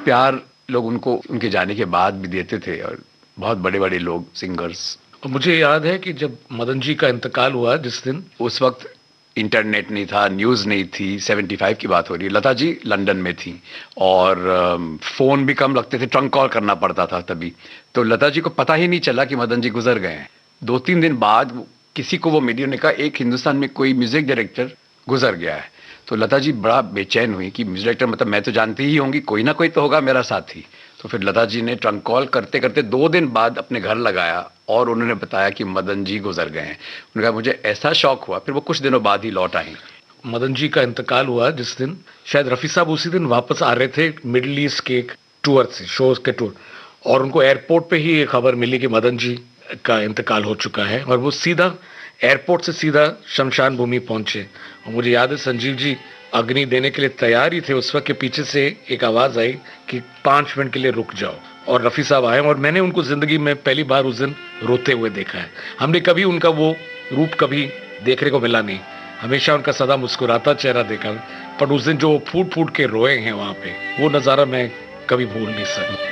प्यार लोग उनको उनके जाने के बाद भी देते थे, और बहुत बड़े बड़े लोग, सिंगर्स। और मुझे याद है कि जब मदन जी का इंतकाल हुआ जिस दिन, उस वक्त इंटरनेट नहीं था, न्यूज़ नहीं थी, 75 की बात हो रही है। लता जी लंदन में थी और फ़ोन भी कम लगते थे, ट्रंक कॉल करना पड़ता था तभी। तो लता जी को पता ही नहीं चला कि मदन जी गुजर गए हैं। 2-3 दिन बाद किसी को वो मीडिया ने कहा एक हिंदुस्तान में कोई म्यूजिक डायरेक्टर गुजर गया है। तो लता जी बड़ा बेचैन हुई कि म्यूजिक डायरेक्टर मतलब मैं तो जानती ही होंगी, कोई ना कोई तो होगा मेरा साथी। तो फिर लता जी ने ट्रंक कॉल करते करते 2 दिन बाद अपने घर लगाया और उन्होंने बताया कि मदन जी गुजर गए हैं। उन्होंने कहा मुझे ऐसा शौक हुआ, फिर वो कुछ दिनों बाद ही लौट आई। मदन जी का इंतकाल हुआ जिस दिन, शायद रफ़ी साहब उसी दिन वापस आ रहे थे मिडिल ईस्ट के एक टूर से, शोज के टूर, और उनको एयरपोर्ट पे ही ये खबर मिली कि मदन जी का इंतकाल हो चुका है, और वो सीधा एयरपोर्ट से सीधा शमशान भूमि पहुंचे। और मुझे याद है संजीव जी अग्नि देने के लिए तैयार ही थे उस वक्त, के पीछे से एक आवाज़ आई कि 5 मिनट के लिए रुक जाओ, और रफ़ी साहब आए, और मैंने उनको ज़िंदगी में पहली बार उस दिन रोते हुए देखा है। हमने कभी उनका वो रूप कभी देखने को मिला नहीं, हमेशा उनका सदा मुस्कुराता चेहरा देखा, पर उस दिन जो फूट फूट के रोए हैं वहाँ पे, वो नज़ारा मैं कभी भूल नहीं सकता।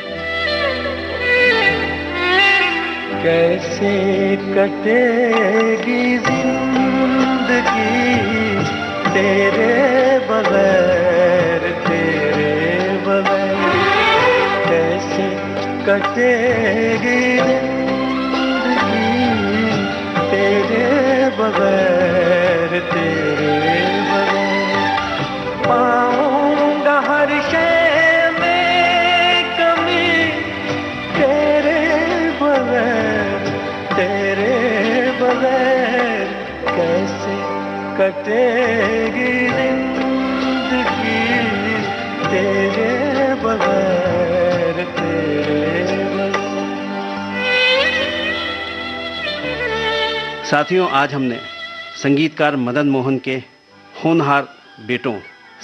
कैसे कटेगी जिंदगी तेरे बगैर, तेरे बगैर कैसे कटेगी जिंदगी तेरे बगैर, तेरे बगैर। पाऊंगा हर शय में कमी तेरे बगैर, तेरे बगैर कैसे कटेगी जिंदगी तेरे बगैर, तेरे बगैर। साथियों, आज हमने संगीतकार मदन मोहन के होनहार बेटों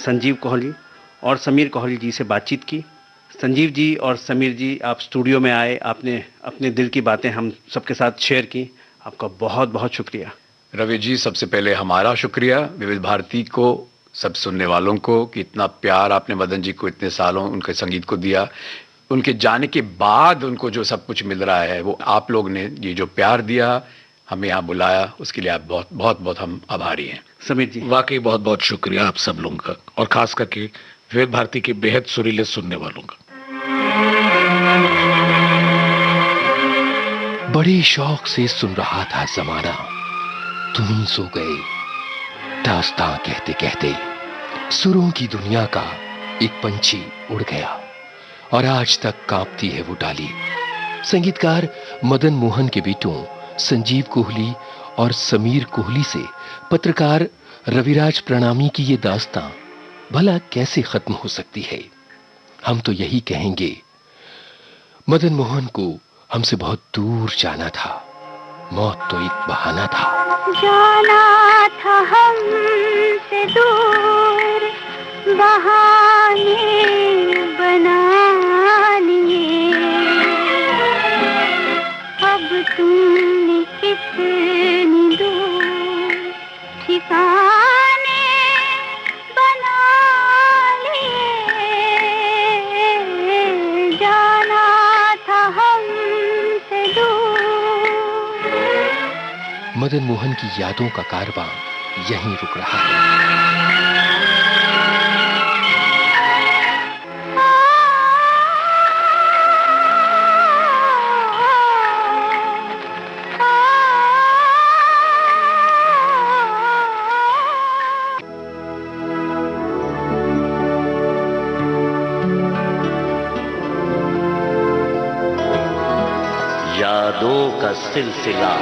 संजीव कोहली और समीर कोहली जी से बातचीत की। संजीव जी और समीर जी, आप स्टूडियो में आए, आपने अपने दिल की बातें हम सबके साथ शेयर की। आपका बहुत बहुत शुक्रिया। रवि जी, सबसे पहले हमारा शुक्रिया विविध भारती को, सब सुनने वालों को, कि इतना प्यार आपने मदन जी को इतने सालों उनके संगीत को दिया। उनके जाने के बाद उनको जो सब कुछ मिल रहा है वो आप लोग ने ये जो प्यार दिया, हमें यहाँ बुलाया, उसके लिए आप बहुत बहुत बहुत हम आभारी हैं। समीर जी, वाकई बहुत बहुत शुक्रिया आप सब लोगों का, और खास करके विविध भारती के बेहद सुरीले सुनने वालों का। बड़े शौक से सुन रहा था जमाना, तुम ही सो गए। दास्तां कहते कहते सुरों की दुनिया का एक पंछी उड़ गया, और आज तक कांपती है वो डाली। संगीतकार मदन मोहन के बेटों संजीव कोहली और समीर कोहली से पत्रकार रविराज प्रणामी की ये दास्तां भला कैसे खत्म हो सकती है। हम तो यही कहेंगे, मदन मोहन को हमसे बहुत दूर जाना था, मौत तो एक बहाना था। जाना था हमसे दूर, बहाने बना लिए, अब तुमने कितनी दूर ठिकाने बना लिए। जाना था हमसे दूर। मदन मोहन की यादों का कारवां यहीं रुक रहा है। यादों का सिलसिला।